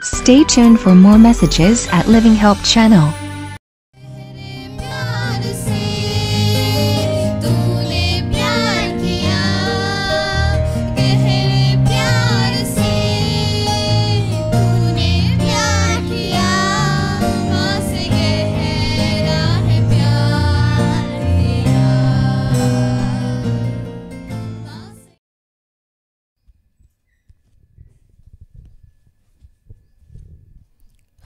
Stay tuned for more messages at Living Help channel.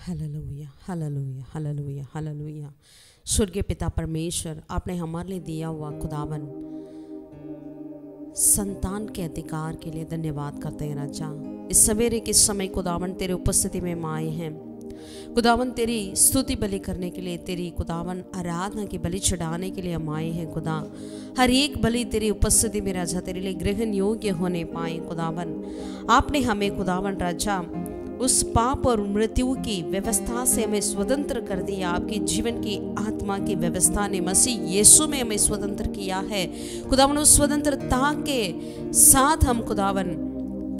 Hallelujah, hallelujah, hallelujah, hallelujah. स्वर्गीय पिता परमेश्वर, आपने हमारे लिए दिया हुआ खुदावन संतान के अधिकार के लिए धन्यवाद करते हैं राजा। इस सवेरे के समय खुदावन तेरे उपस्थिति में हम आए हैं। खुदावन तेरी स्तुति बलि करने के लिए, तेरी खुदावन आराधना की बलि चढ़ाने के लिए हम आए हैं खुदा। हर एक बलि तेरी उपस्थिति में राजा तेरे लिए ग्रहण योग्य होने पाए खुदावन। आपने हमें खुदावन राजा उस पाप और मृत्यु की व्यवस्था से हमें स्वतंत्र कर दिया। आपकी जीवन की आत्मा की व्यवस्था ने मसीह यीशु में हमें स्वतंत्र किया है खुदावन। उस स्वतंत्रता के साथ हम खुदावन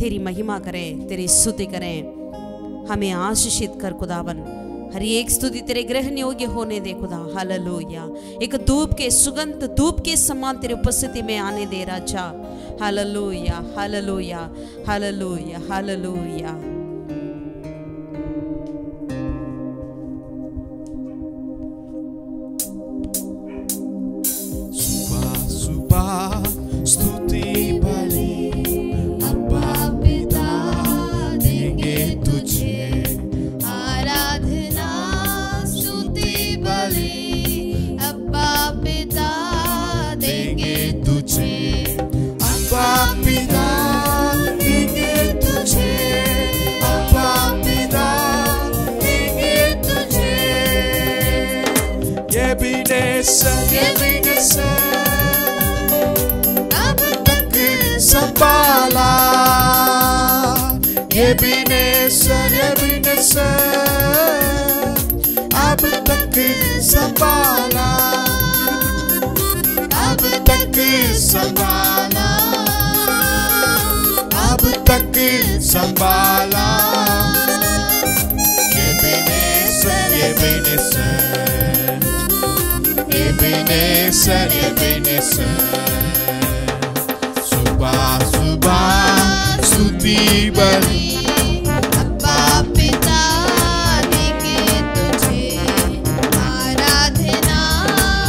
तेरी महिमा करें, तेरी स्तुति करें। हमें आशीषित कर खुदावन। हर एक स्तुति तेरे ग्रहण योग्य होने दे खुदा। हालेलुया। एक धूप के सुगंध धूप के समान तेरी उपस्थिति में आने दे राजा। Hallelujah, hallelujah, hallelujah, hallelujah. स्तुति बलि अब्बा पिता देंगे तुझे, आराधना स्तुति बलि अब्बा पिता देंगे तुझे, अब्बा पिता देंगे तुझे, अब्बा पिता देंगे तुझे। ये भी संभाला, ये भी नेसर अब तक संभाला, अब तक संभाला, अब तक संभाला। ये भी नेसर, ये भी नेसर, ये भी नेसर, ये भी नेसर। सुबह स्तुति बलि अब्बा पिता देंगे तुझे, आराधना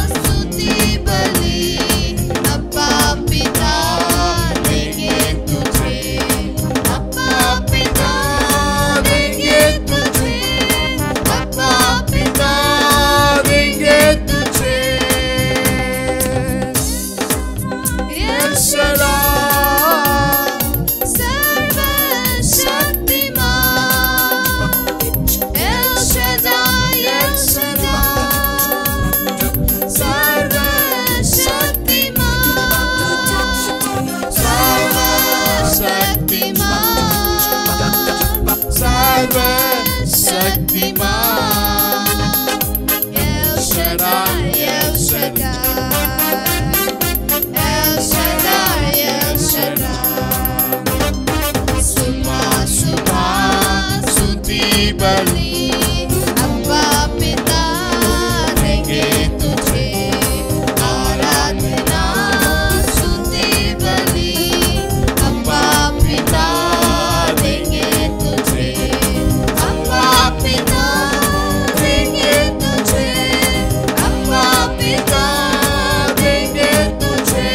स्तुति बलि अब्बा पिता देंगे तुझे, अब्बा पिता देंगे तुझे, अब्बा पिता देंगे तुझे। बलि अब्बा पिता देंगे तुझे, आराधना स्तुति बलि अब्बा पिता देंगे तुझे, अब्बा पिता देंगे तुझे, अब्बा पिता देंगे तुझे।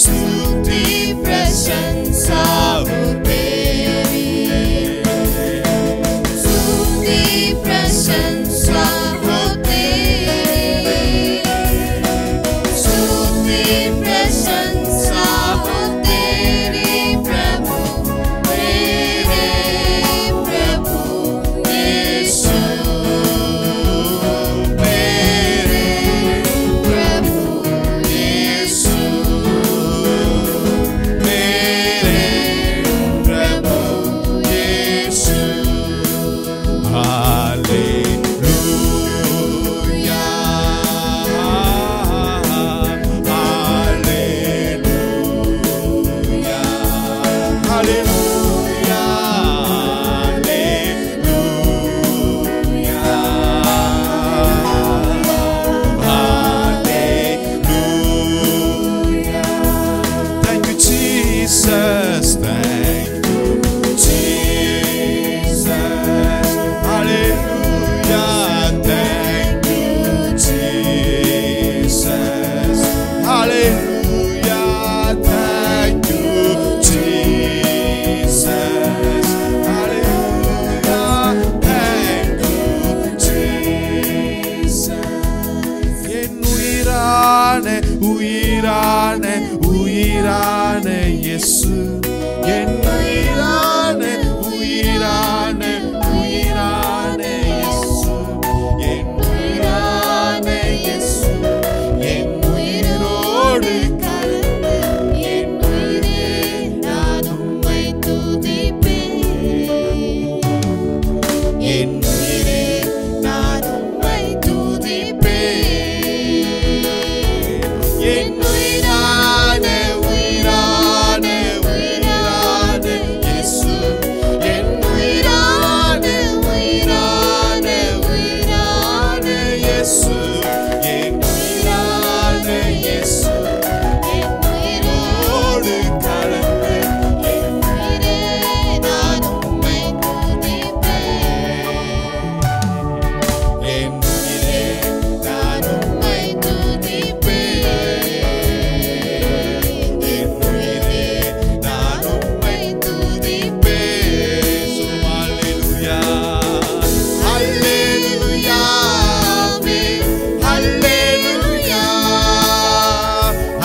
स्तुति प्रशंसा हो तेरी, स्तुति प्रशंसा हो तेरी, स्तुति प्रशंसा हो तेरी प्रभु, मेरे प्रभु यीशु मेरे प्रभु यीशु मेरे प्रभु Yeshu. Hallelujah hallelujah hallelujah hallelujah. Thank you, Jesus. Thank you, Jesus. Hallelujah. Thank you, Jesus. Hallelujah. Thank you, Jesus. Hallelujah. Thank you, Jesus. என் உயிரான உயிரான உயிரான இயேசு, என் உயிரான உயிரான உயிரான இயேசு, என் உயிரான இயேசு, என் உயிரோடு கலந்து என் உயிரே நான் உம்மை துதிப்பேன், என் உயிரே நான் உம்மை துதிப்பேன். என் உயிரான உயிரான உயிரான இயேசு, என் உயிரான உயிரான உயிரான இயேசு, என் உயிரான இயேசு, என் உயிரோடு கலந்து என் உயிரே நான் உம்மை துதிப்பேன், என் உயிரே நான் உம்மை துதிப்பேன். என் உயிரே நான் உம்மை துதிப்பேன். சொல்லுமா, அல்லேலூயா. அல்லேலூயா.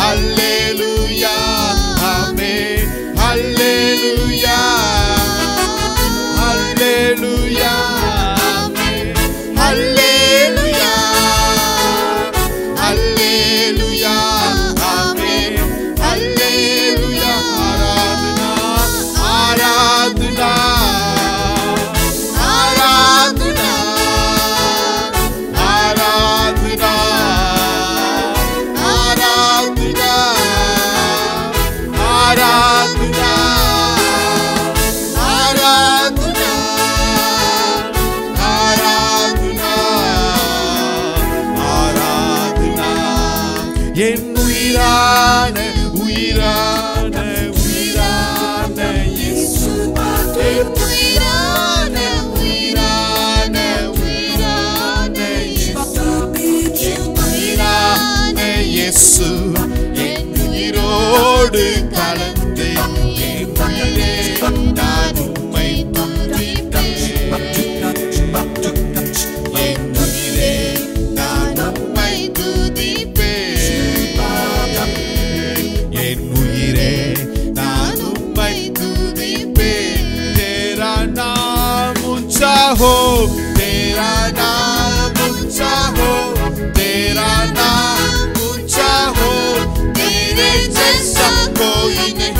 அல்லேலூயா. ஆமென். அல்லேலூயா. அல்லேலூயா. ஆமென். அல்லேலூயா. அல்லேலூயா. ஆமென். அல்லேலூயா. ஆராதனா ஆராதனா ஆராதனா ஆராதனா ஆராதனா ஆராதனா ஆராதனா ஆராதனா. என் உயிரான உயிரான உயிரான இயேசு, என் உயிரான உயிரான உயிரான இயேசு, என் உயிரான இயேசு, என் உயிரோடு கலந்து என் உயிரே நான் உம்மை துதிப்பேன். என் உயிரே நான் உம்மை துதிப்பேன். என் உயிரே நான் உம்மை துதிப்பேன். तेरा नाम ऊंचा हो, तेरा नाम ऊंचा हो, तेरा नाम ऊंचा हो, तेरे जैसा कोई नहीं।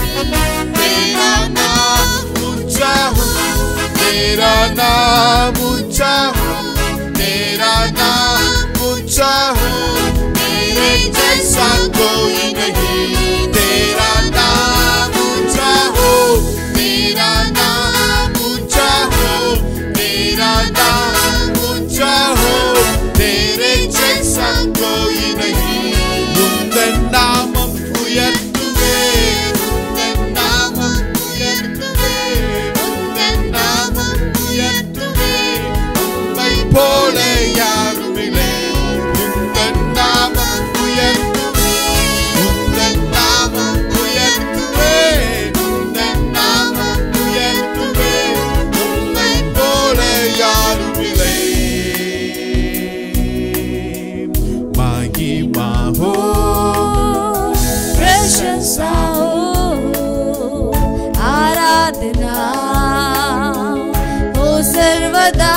सर्वदा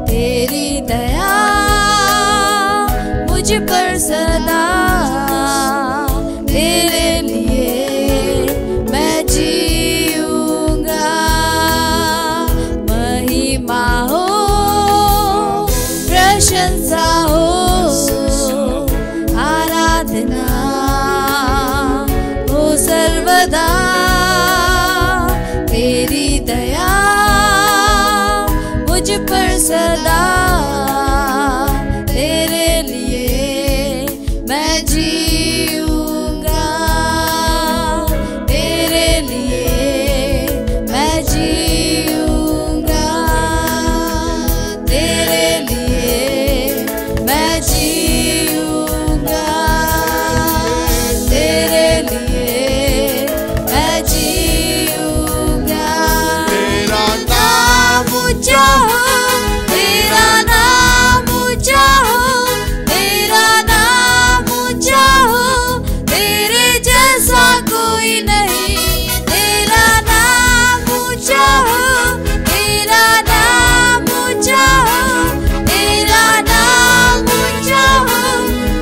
तेरी दया मुझ पर सदा, तेरे लिए मैं जीऊंगा। महिमा हो, प्रशंसा हो, आराधना हो सर्वदा तेरी दया मुझ पर सदा, तेरे लिए मैं जीऊंगा। तेरे लिए मैं जीऊंगा। तेरे लिए मैं जीऊंगा। तेरे लिए मैं जीऊंगा। तेरा नाम ऊंचा हो, तेरा नाम ऊंचा हो, तेरा नाम ऊंचा हो, तेरे जैसा कोई नहीं। तेरा नाम ऊंचा हो, तेरा नाम ऊंचा हो, तेरा नाम ऊंचा हो,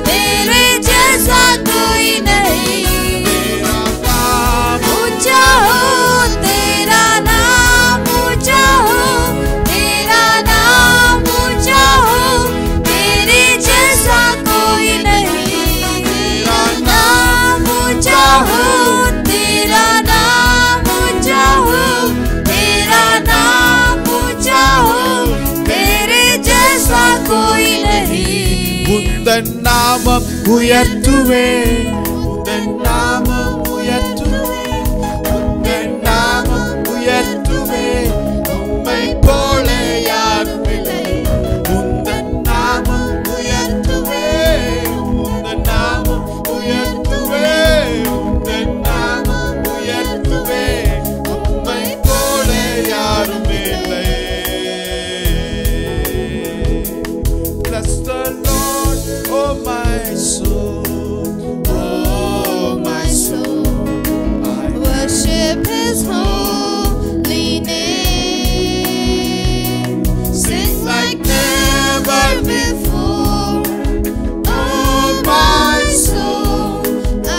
तेरे जैसा कोई नहीं। तेरा नाम ऊंचा हो, तेरा नाम ऊंचा हो, तेरा नाम ऊंचा हो, तेरे जैसा कोई नहीं। तेरा नाम ऊंचा हो, तेरा नाम ऊंचा हो, तेरा नाम ऊंचा हो, तेरे जैसा कोई नहीं। உந்தன் நாமம் உயர்த்துவே, உந்தன் நாமம் உயர்த்துவே, உந்தன் நாமம் உயர்த்துவே, உம்மை போல யாரும் இல்லை. உந்தன் நாமம் உயர்த்துவே, உந்தன் நாமம் உயர்த்துவே, உந்தன் நாமம் உயர்த்துவே, உம்மை போல யாரும் இல்லை. Bless the Lord, oh my soul, oh my soul. I Worship His holy name. Sing like never before. Oh my soul,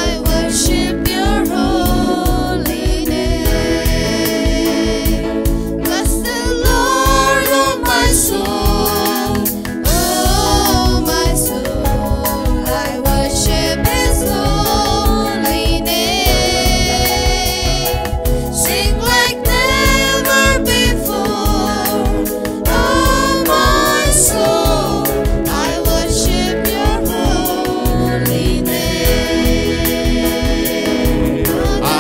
I worship Your holy name. Bless the Lord, oh my soul. Oh my soul, I worship His holy name. Sing like never before. Oh my soul, I worship Your holy name.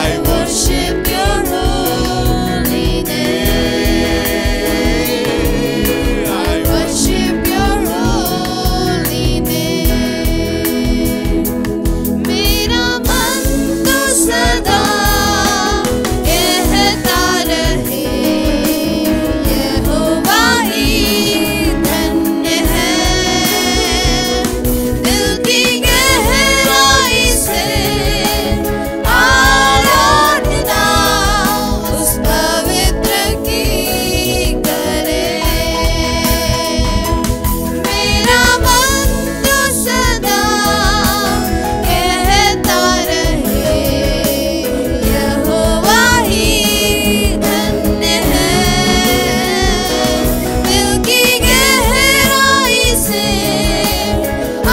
I worship Your holy name. I worship Your holy name. मेरा मन तो सदा कहता रहे, यहोवा ही धन्य है। दिल की गहराई से आराधना उस पवित्र की करे। मेरा मन तो सदा कहता रहे, यहोवा ही धन्य है। दिल की गहराई से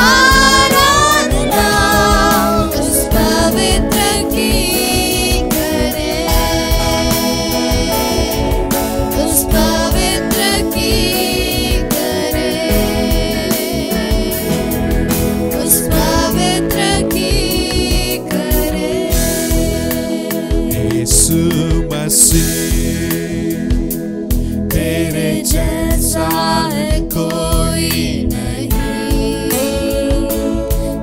आराधना उस पवित्र की करे। उस पवित्र की करे। उस पवित्र की करे। यीशु मसीह तेरे जैसा है कोई नहीं।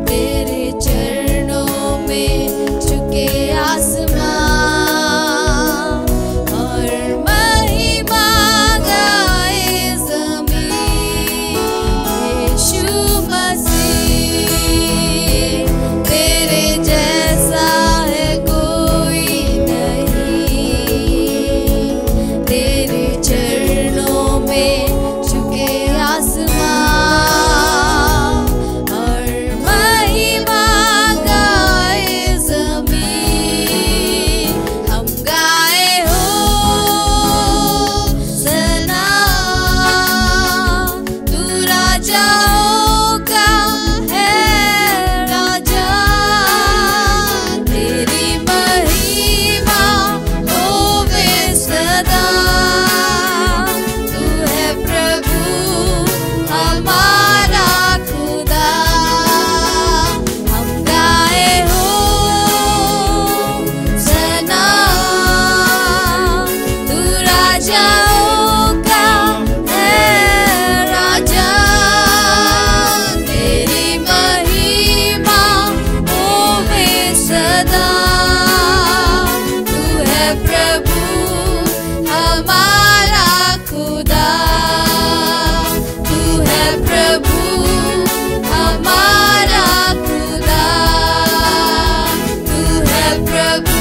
तेरे चरणों में झुके आसमां और महिमा गाए ज़मीन। यीशु मसीह तेरे जैसा है कोई नहीं। सदा, तू है प्रभु हमारा खुदा, तू है प्रभु हमारा खुदा, तू है प्रभु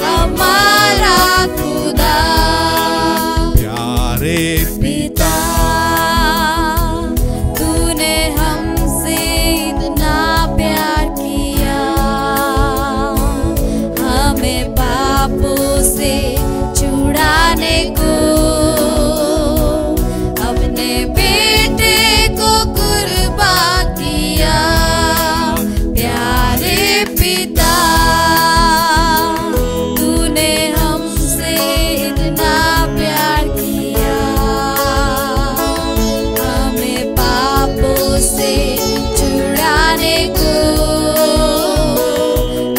हमारा खुदा। प्यारे पिता, तूने हमसे इतना प्यार किया, हमें पापों से छुड़ाने को अपने बेटे को कुर्बान किया। प्यारे पिता, तूने हमसे इतना प्यार किया, हमें पापों से छुड़ाने को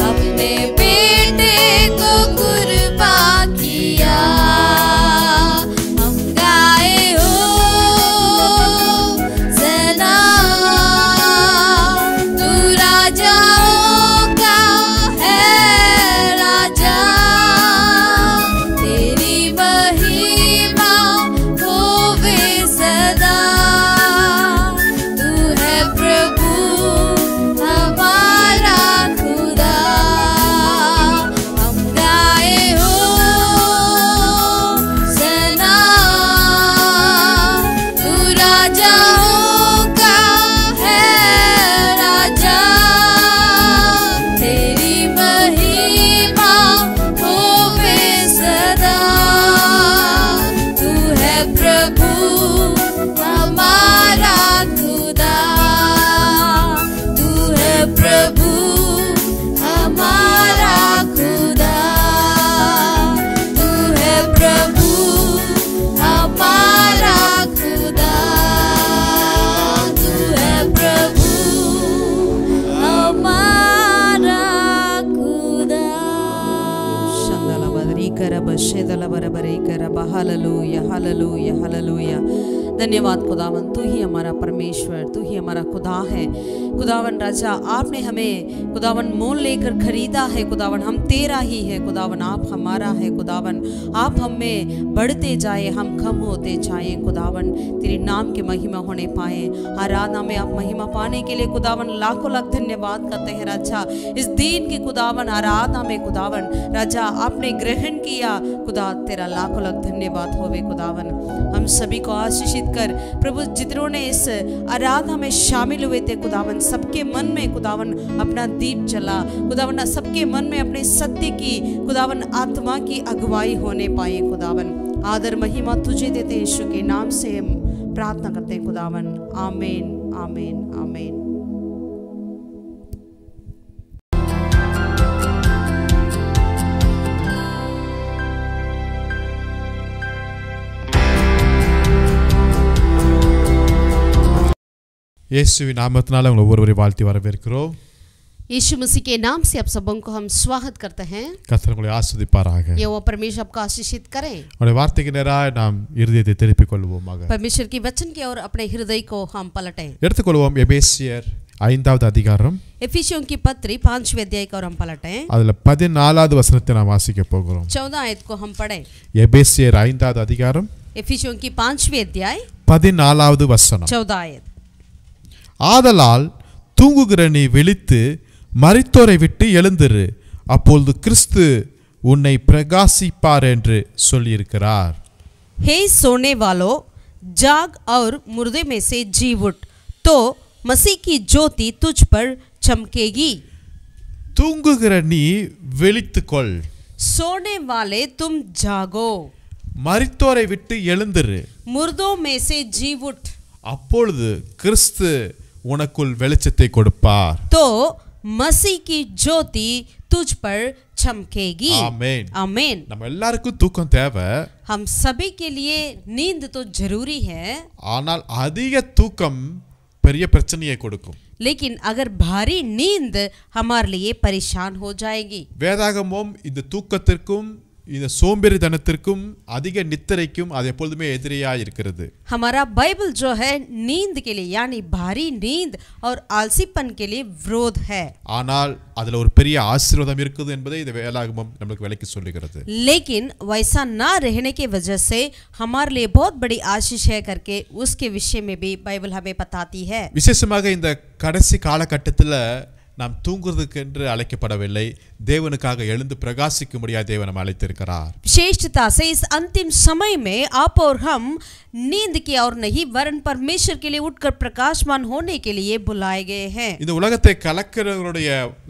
अपने बेटे को कुर्बान किया। हम गाए हो सना, तू राजाओं का है राजा, तेरी महिमा होवे सदा, तू है प्रभु हमारा खुदा। हम गाए हो सना, तू राजाओं का है राजा, तेरी महिमा होवे सदा, तू है प्रभु हमारा खुदा, तू है प्रभु हमारा खुदा, तू है प्रभु हमारा खुदा, तू है प्रभु हमारा खुदा। शंदला बदरी कर बशेदला बरबरे कर हालेलुया हालेलुया हालेलुया। धन्यवाद खुदावन, तू ही हमारा परमेश्वर, तू ही हमारा खुदा है। खुदावन राजा, आपने हमें खुदावन मोल लेकर खरीदा है। खुदावन हम तेरा ही है। खुदावन आप हमारा है। खुदावन आप हम में बढ़ते जाए, हम कम होते जाए। खुदावन तेरे नाम की महिमा होने पाए। आराधना में आप महिमा पाने के लिए खुदावन लाखों लाख धन्यवाद करते हैं राजा। इस दिन की खुदावन आराधना में खुदावन राजा आपने ग्रहण किया। खुदा तेरा लाखों लाख धन्यवाद होवे। खुदावन हम सभी को आशीषित कर प्रभु, जितनों ने इस आराधना में शामिल हुए थे खुदावन, सबके मन में खुदावन अपना दीप जला। खुदावन सबके मन में अपने सत्य की खुदावन आत्मा की अगुवाई होने पाए। खुदावन आदर महिमा तुझे देते यीशु के नाम से हम प्रार्थना करते हैं खुदावन। आमीन आमीन आमीन। இயேசுவின் நாமத்தினால உங்களை ஒவ்வொருவரையும் வாழ்த்தி வரவேற்கிறோம். यीशु मसीह के नाम से आप सबों को हम स्वागत करते हैं। கர்த்தர் உங்களை ஆசீர்வதிப்பாராக. यहोवा परमेश्वर आपको आशीषित करें। அவருடைய வார்த்தைக்கு நேராக நாம் இருதயத்தை திருப்பிக் கொள்வோமாக. परमेश्वर की वचन की ओर अपने हृदय को हम पलटें। எடுத்துக்கொள்வோம் எபேசியர் 5வது அதிகாரம். एफिसियों की पत्री 5वें अध्याय को हम पलटें। அதுல 14வது வசனத்தை நாம் வாசிக்க போகிறோம். 14 आयत को हम पढ़ें। எபேசியர் 5வது அதிகாரம் एफिसियों की 5वें अध्याय 14வது வசனம். 14 आयत। ஆதலால் தூங்குகிற நீ விழித்து மரித்தோரை விட்டு எழுந்திரு, அப்பொழுது கிறிஸ்து உன்னை பிரகாசிப்பார் என்று சொல்லியிருக்கிறார். हे सोने वालों, जाग और मुर्दे में से जी उठ, तो मसीह की ज्योति तुझ पर चमकेगी। தூங்குகிற நீ விழித்துக்கொள், सोने वाले तुम जागो, மரித்தோரை விட்டு எழுந்திரு, मुर्दों में से जी उठ, அப்பொழுது கிறிஸ்து உனக்குள் வெளிச்சத்தை கொடுப்பார். तो मसीह की ज्योति तुझ पर चमकेगी। ஆமென். आमीन। நம்ம எல்லாருக்கும் தூக்கம் தேவை. हम सभी के लिए नींद तो जरूरी है, ஆனால் அதிக தூக்கம் பெரிய பிரச்சனையை கொடுக்கும். लेकिन अगर भारी नींद हमारे लिए परेशान हो जाएगी। வேதாகமம் இந்த தூக்கத்திற்கும் இந்த சோம்பேறித்தனத்திற்கும் அதிக நித்திரைக்கும் அது எப்பொழுதுமே எதிரியாக இருக்கிறது. हमारा बाइबल जो है नींद के लिए यानी भारी नींद और आलसीपन के लिए विरोध है. ஆனால் அதுல ஒரு பெரிய ஆசீர்வாதம் இருக்குது என்பதை இந்த வேதாகமம் நமக்கு விளக்கி சொல்லுகிறது. लेकिन वैसा ना रहने की वजह से हमारे लिए बहुत बड़ी आशीष है करके उसके विषय में भी बाइबल हमें बताती है. விசேஷமாக இந்த கடைசி காலகட்டத்தில் நாம் தூங்குறதுக்கு என்று அழைக்கப்படவில்லை, தேவனுக்காக எழுந்து பிரகாசிக்கும்படியாக தேவன் நம்மை அழைத்திருக்கிறார். विशेषता से इस अंतिम समय में आप और हम नींद की और नहीं वरन परमेश्वर के लिए उठकर प्रकाशमान होने के लिए बुलाए गए हैं. இந்த உலகத்தை கலக்கிறவர்களுடைய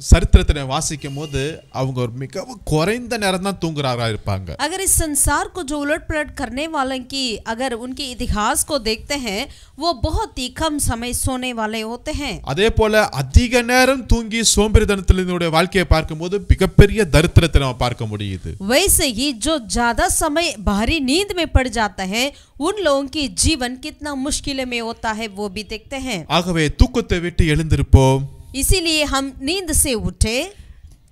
சரித்திரத்தை வாசிக்கும் போது அவங்க ஒரு மிகவும் குறைந்த நேரம் தான் தூங்குறாரா இருப்பாங்க. अगर इस संसार को जो उलट पलट करने वाले की अगर उनके इतिहास को देखते हैं वो बहुत ही कम समय सोने वाले होते हैं. அதே போல அதிக நேரம் தூங்கி சோம்பேறித்தனத்தினுடைய வாழ்க்கையை பார்க்கும்போது மிகப்பெரிய தரித்திரத்தை நாம் பார்க்க முடியுது. वैसे ही जो ज्यादा समय भारी नींद में पड़ जाता है उन लोगों की जीवन कितना मुश्किल में होता है वो भी देखते हैं. ஆகவே தூக்கத்தை விட்டு எழுந்திருப்போம். इसीलिए हम नींद से उठे.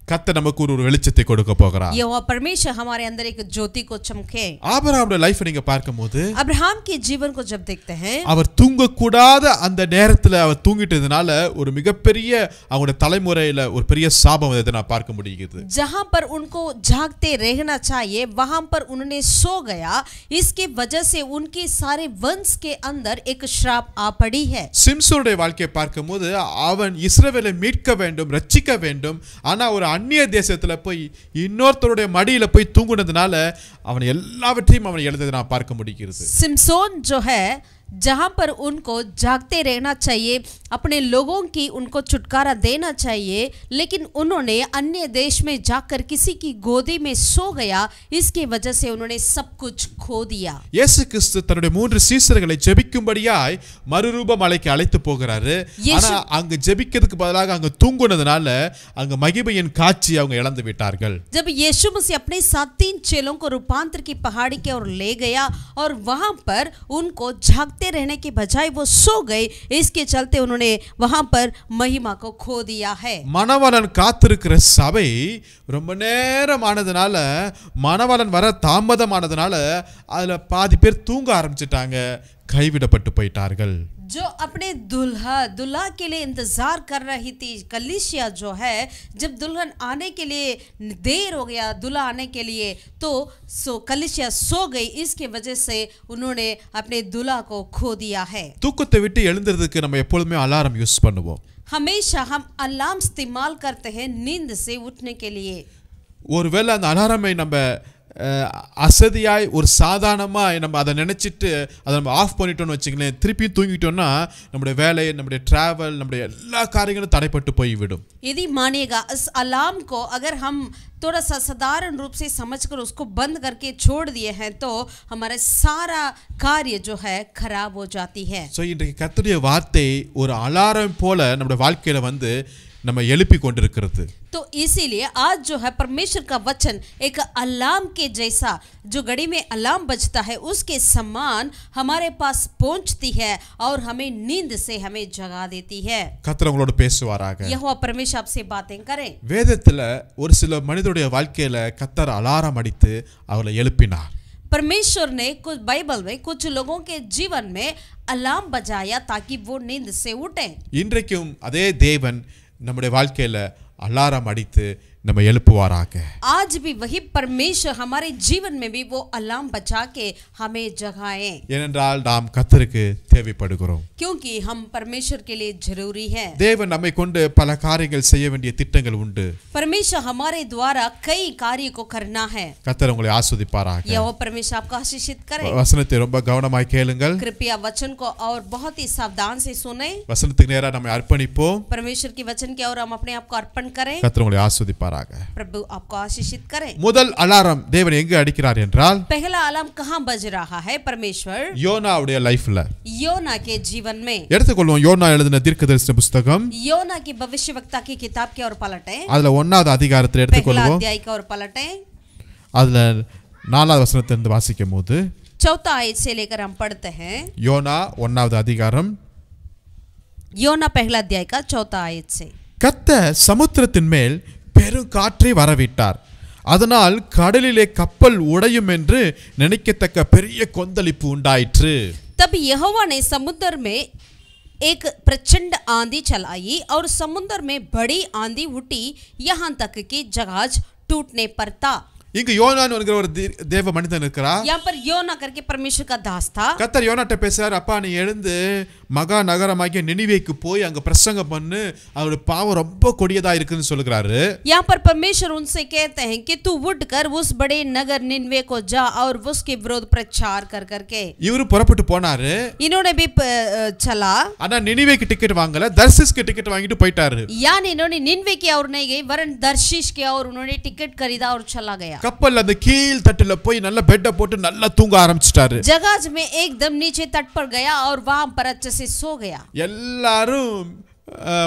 கர்த்தர் நமக்கு ஒரு வெளிச்சத்தை கொடுக்க போகிறார். यहोवा परमेश्वर हमारे अंदर एक ज्योति को चमके. ஆபிரகாமுடைய லைஃப் நீங்க பார்க்கும்போது अब्राहम के जीवन को जब देखते हैं அவர் தூங்க கூடாத அந்த நேரத்துல அவர் தூங்கிட்டதுனால ஒரு மிகப்பெரிய அவங்களுடைய தலைமுறையில ஒரு பெரிய சாபம் அதை நான் பார்க்க முடியுது. जहां पर उनको जागते रहना चाहिए वहां पर उन्होंने सो गया, इसके वजह से उनके सारे वंश के अंदर एक श्राप आ पड़ी है. சிம்சோனுடைய வாழ்க்கையை பார்க்கும்போது அவன் இஸ்ரவேலை மீட்க வேண்டும், ரட்சிக்க வேண்டும், ஆனா ஒரு அந்நிய தேசத்துல போய் இன்னொருத்தருடைய மடியில போய் தூங்குனதுனால அவன் எல்லாவற்றையும் அவன் எழுந்ததை நான் பார்க்க முடிகிறது. सिमसोन जो है जहां पर उनको जागते रहना चाहिए, अपने लोगों की उनको छुटकारा देना चाहिए, लेकिन उन्होंने अन्य देश में जाकर किसी की गोदी में सो गया, इसकी वजह से उन्होंने सब कुछ खो दिया. இயேசு கிறிஸ்து தன்னுடைய 3 சீஷர்களை ஜெபிக்கும்படியாய் மறுரூப மலைக்கு அழைத்து போகிறாரு. ஆனா அங்க ஜெபிக்கிறதுக்கு பதிலாக அங்க தூங்குனதுனால அங்க மகிமையின் காட்சி அவங்க இழந்து விட்டார்கள். जब यीशु मसीह अपने 3 चेलों को रूपांतर की पहाड़ी की ओर ले गया और वहां पर उनको जागते रहने के बजाय वो सो गए, इसके चलते उन्होंने वहां पर महिमा को खो दिया है. மணவாளன் காத்திருக்கிற சபை ரொம்ப நேரம் ஆனதுனால மணவாளன் வர தாமதமானதுனால அதுல பாதி பேர் தூங்க ஆரம்பிச்சிட்டாங்க, கைவிடப்பட்டு போயிட்டார்கள். जो अपने दुल्हा के लिए इंतजार कर रही थी कलीसिया जो है, जब दुल्हन आने के लिए देर हो गया दुल्हा आने के लिए तो कलीसिया सो गई, इसके वजह से उन्होंने अपने दुल्हा को खो दिया है. தூக்கத்தை விட்டு எழுந்திரதுக்கு நம்ம எப்பொழுதுமே அலாரம் யூஸ் பண்ணுவோம். हमेशा हम अलार्म इस्तेमाल करते हैं नींद से उठने के लिए. ஒருவேளை அந்த அலாரமை நம்ம அசதியாய் ஒரு சாதாரணமாக நம்ம அதை நினச்சிட்டு அதை நம்ம ஆஃப் பண்ணிட்டோம்னு வச்சுங்களேன், திருப்பியும் தூங்கிட்டோம்னா நம்முடைய வேலை, நம்முடைய ட்ராவல், நம்முடைய எல்லா காரியங்களும் தடைப்பட்டு போய்விடும். यदि मानिएगा इस अलार्म को अगर हम थोड़ा सा साधारण रूप से समझकर उसको बंद करके छोड़ दिए हैं तो हमारा सारा कार्य जो है खराब हो जाती है. ஸோ இன்றைக்கு கர்த்தருடைய வார்த்தை ஒரு அலாரம் போல நம்முடைய வாழ்க்கையில வந்து நம்ம எழுப்பி கொண்டிருக்கிறது. तो इसीलिए आज जो है परमेश्वर का वचन एक अलार्म के जैसा, जो घड़ी में अलार्म बजता है उसके समान हमारे पास पहुंचती है और हमें नींद से हमें जगा देती है. கர்த்தர் உங்களோட பேசுவாராக. यहोवा परमेश्वर आपसे बातें करें. வேதத்துல ஒரு சில மனிதருடைய வாழ்க்கையில கர்த்தர் அலாரம் அடித்து அவளை எழுப்பினார். परमेश्वर ने कुछ बाइबल में कुछ लोगों के जीवन में अलार्म बजाया ताकि वो नींद से उठें. இன்றைக்கும் அதே தேவன் நம்முடைய வாழ்க்கையில அலாரம் அடித்து நம்ம எழுப்புவாராக. आज भी वही परमेश्वर हमारे जीवन में भी वो अलार्म बजा के हमें जगाएं. ஏனென்றால் நாம் கர்த்தருக்கு தேவைப்படுகிறோம். क्योंकि हम परमेश्वर के लिए जरूरी है. தேவன் நம்மை கொண்டு பல காரியங்கள் செய்ய வேண்டிய திட்டங்கள் உண்டு. परमेश्वर हमारे द्वारा कई कार्य को करना है. கர்த்தர் உங்களை ஆசீர்வதிப்பாராக. यहोवा परमेश्वर आपको आशीषित करे. வசனத்தை ரொம்ப கவனமாய் கேளுங்கள். कृपया वचन को और बहुत ही सावधान से सुने. வசனத்துக்கு நேரா நம்ம அர்ப்பணிப்போம். परमेश्वर की वचन की ओर हम अपने आप को अर्पण करें. கர்த்தர் உங்களை ஆசீர்வதிப்பாராக. प्रभु आपको आशीषित करे. முதல் அலாரம் தேவன் எங்க அடிக்கிறார் என்றால் पहला अलार्म कहाँ बज रहा है? परमेश्वर யோனாவுடைய லைஃப்ல. योना के जीवन में. எடுத்துக்கொள்வோம் யோனா எழுதின தீர்க்கதரிசன புத்தகம். योना की भविष्यवक्ता की किताब की ओर पलटें. அதுல 1வது அதிகாரத்தை पहला எடுத்துக்கொள்வோம். अध्याय की ओर पलटें. அதுல 4வது வசனத்திலிருந்து வாசிக்கும்போது चौथा आयत से लेकर हम पढ़ते हैं. யோனா 1வது அதிகாரம். योना पहला अध्याय का चौथा आयत से. கர்த்தர் சமுத்திரத்தின் மேல் பெரும் காற்றை வரவிட்டார், அதனால் கடலிலே கப்பல் உடையும் என்று நினைக்கத்தக்க பெரிய கொந்தளிப்பு உண்டாயிற்று. तब यहोवा ने समुद्र में एक प्रचंड आंधी चलाई और समुद्र में बड़ी आंधी उठी यहाँ तक कि जहाज टूटने पर था. இங்கு யோனான் என்கிற ஒரு தேவ மனிதன் இருக்கிறார். यहाँ पर योना करके परमेश्वर का दास था. கர்த்தர் யோனாட்ட பேசுறார், அப்பா நீ எழுந்து மகா நகரமாகிய நினிவேக்கு போய் அங்க பிரசங்கம் பண்ணு, அவருடைய பாவம் ரொம்ப கொடியதா இருக்குன்னு சொல்லுகிறாரு. यहाँ पर परमेश्वर उनसे कहते हैं कि तू उठकर उस बड़े नगर निनवे को जा और उसके विरोध प्रचार कर करके. இவரு புறப்பட்டு போனாரு. इन्होंने भी चला. ஆனா நினிவேக்கு டிக்கெட் வாங்கல, தர்சிஸ்க்கு டிக்கெட் வாங்கிட்டு போயிட்டாரு. यानी इन्होंने निनवे की ओर नहीं गए वरन दर्शिश की ओर उन्होंने टिकट खरीदा और चला गया. கப்பல் அந்த கீழ் தட்டுல போய் நல்ல பெட்ட போட்டு நல்லா தூங்க ஆரம்பிச்சிட்டாரு. जहाज में एकदम नीचे तट पर गया और वहां पर अच्छे से सो गया. எல்லாரும்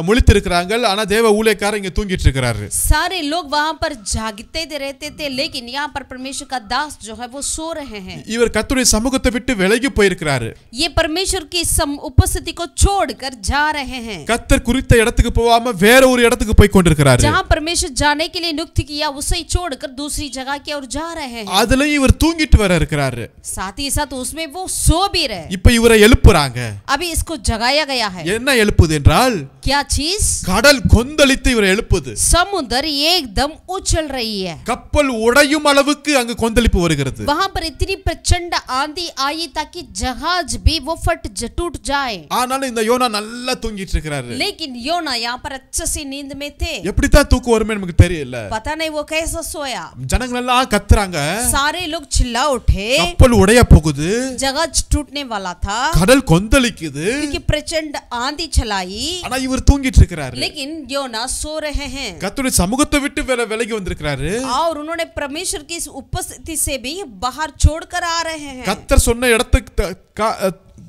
முழித்திருக்கிறாங்க. ஆனா தேவ ஊழியக்காரர் இங்க தூங்கிட்டு இருக்காரு. सारे लोग वहां पर जागते रहते थे लेकिन यहाँ पर परमेश्वर का दास जो है वो सो रहे हैं. இவர் கர்த்தருடைய சமூகத்தை விட்டு விலகி போயிருக்கிறாரு. ये परमेश्वर की उपस्थिति को छोड़कर जा रहे हैं. கர்த்தர் குறித்த இடத்துக்கு போகாம வேற ஒரு இடத்துக்கு போய் கொண்டிருக்கிறாரு. जहां परमेश्वर जाने के लिए नियुक्त किया उसे छोड़कर दूसरी जगह की ओर जा रहे हैं. அதுல இவர் தூங்கிட்டு வர இருக்கிறாரு. साथ ही साथ उसमें वो सो भी रहे. இப்ப இவரை எழுப்புறாங்க. अभी इसको जगाया गया है. என்ன எழுப்புது என்றால் क्या चीज? கடல் கொந்தளித்து இவரை எழுப்புது. समुद्र एकदम उछल रही है. கப்பல் உடையும் அளவுக்கு அங்கு கொந்தளிப்பு வருகிறது. वहां पर इतनी प्रचंड आंधी आई ताकि जहाज भी वो टूट जाए. ஆனாலும் இந்த யோனா நல்லா தூங்கிட்டு இருக்காரு. लेकिन योना यहाँ पर अच्छे से नींद में थे. எப்படி தான் தூக்கம் வருமே நமக்கு தெரியல. पता नहीं वो कैसा सोया. ஜனங்கள் எல்லாம் கத்துறாங்க. सारे लोग चिल्ला उठे. கப்பல் உடைய போகுது. जहाज टूटने वाला था. கடல் கொந்தளிக்குது. क्योंकि प्रचंड आंधी चलाई. ஆனா இவர் தூங்கிட்டு இருக்காரு. लेकिन योना सो रहे हैं. கர்த்தருடைய சமூகத்தை விட்டு விலகி வந்திருக்காரு. और उन्होंने परमेश्वर की उपस्थिति से भी बाहर छोड़कर आ रहे हैं. கர்த்தர் சொன்ன இடத்துக்கு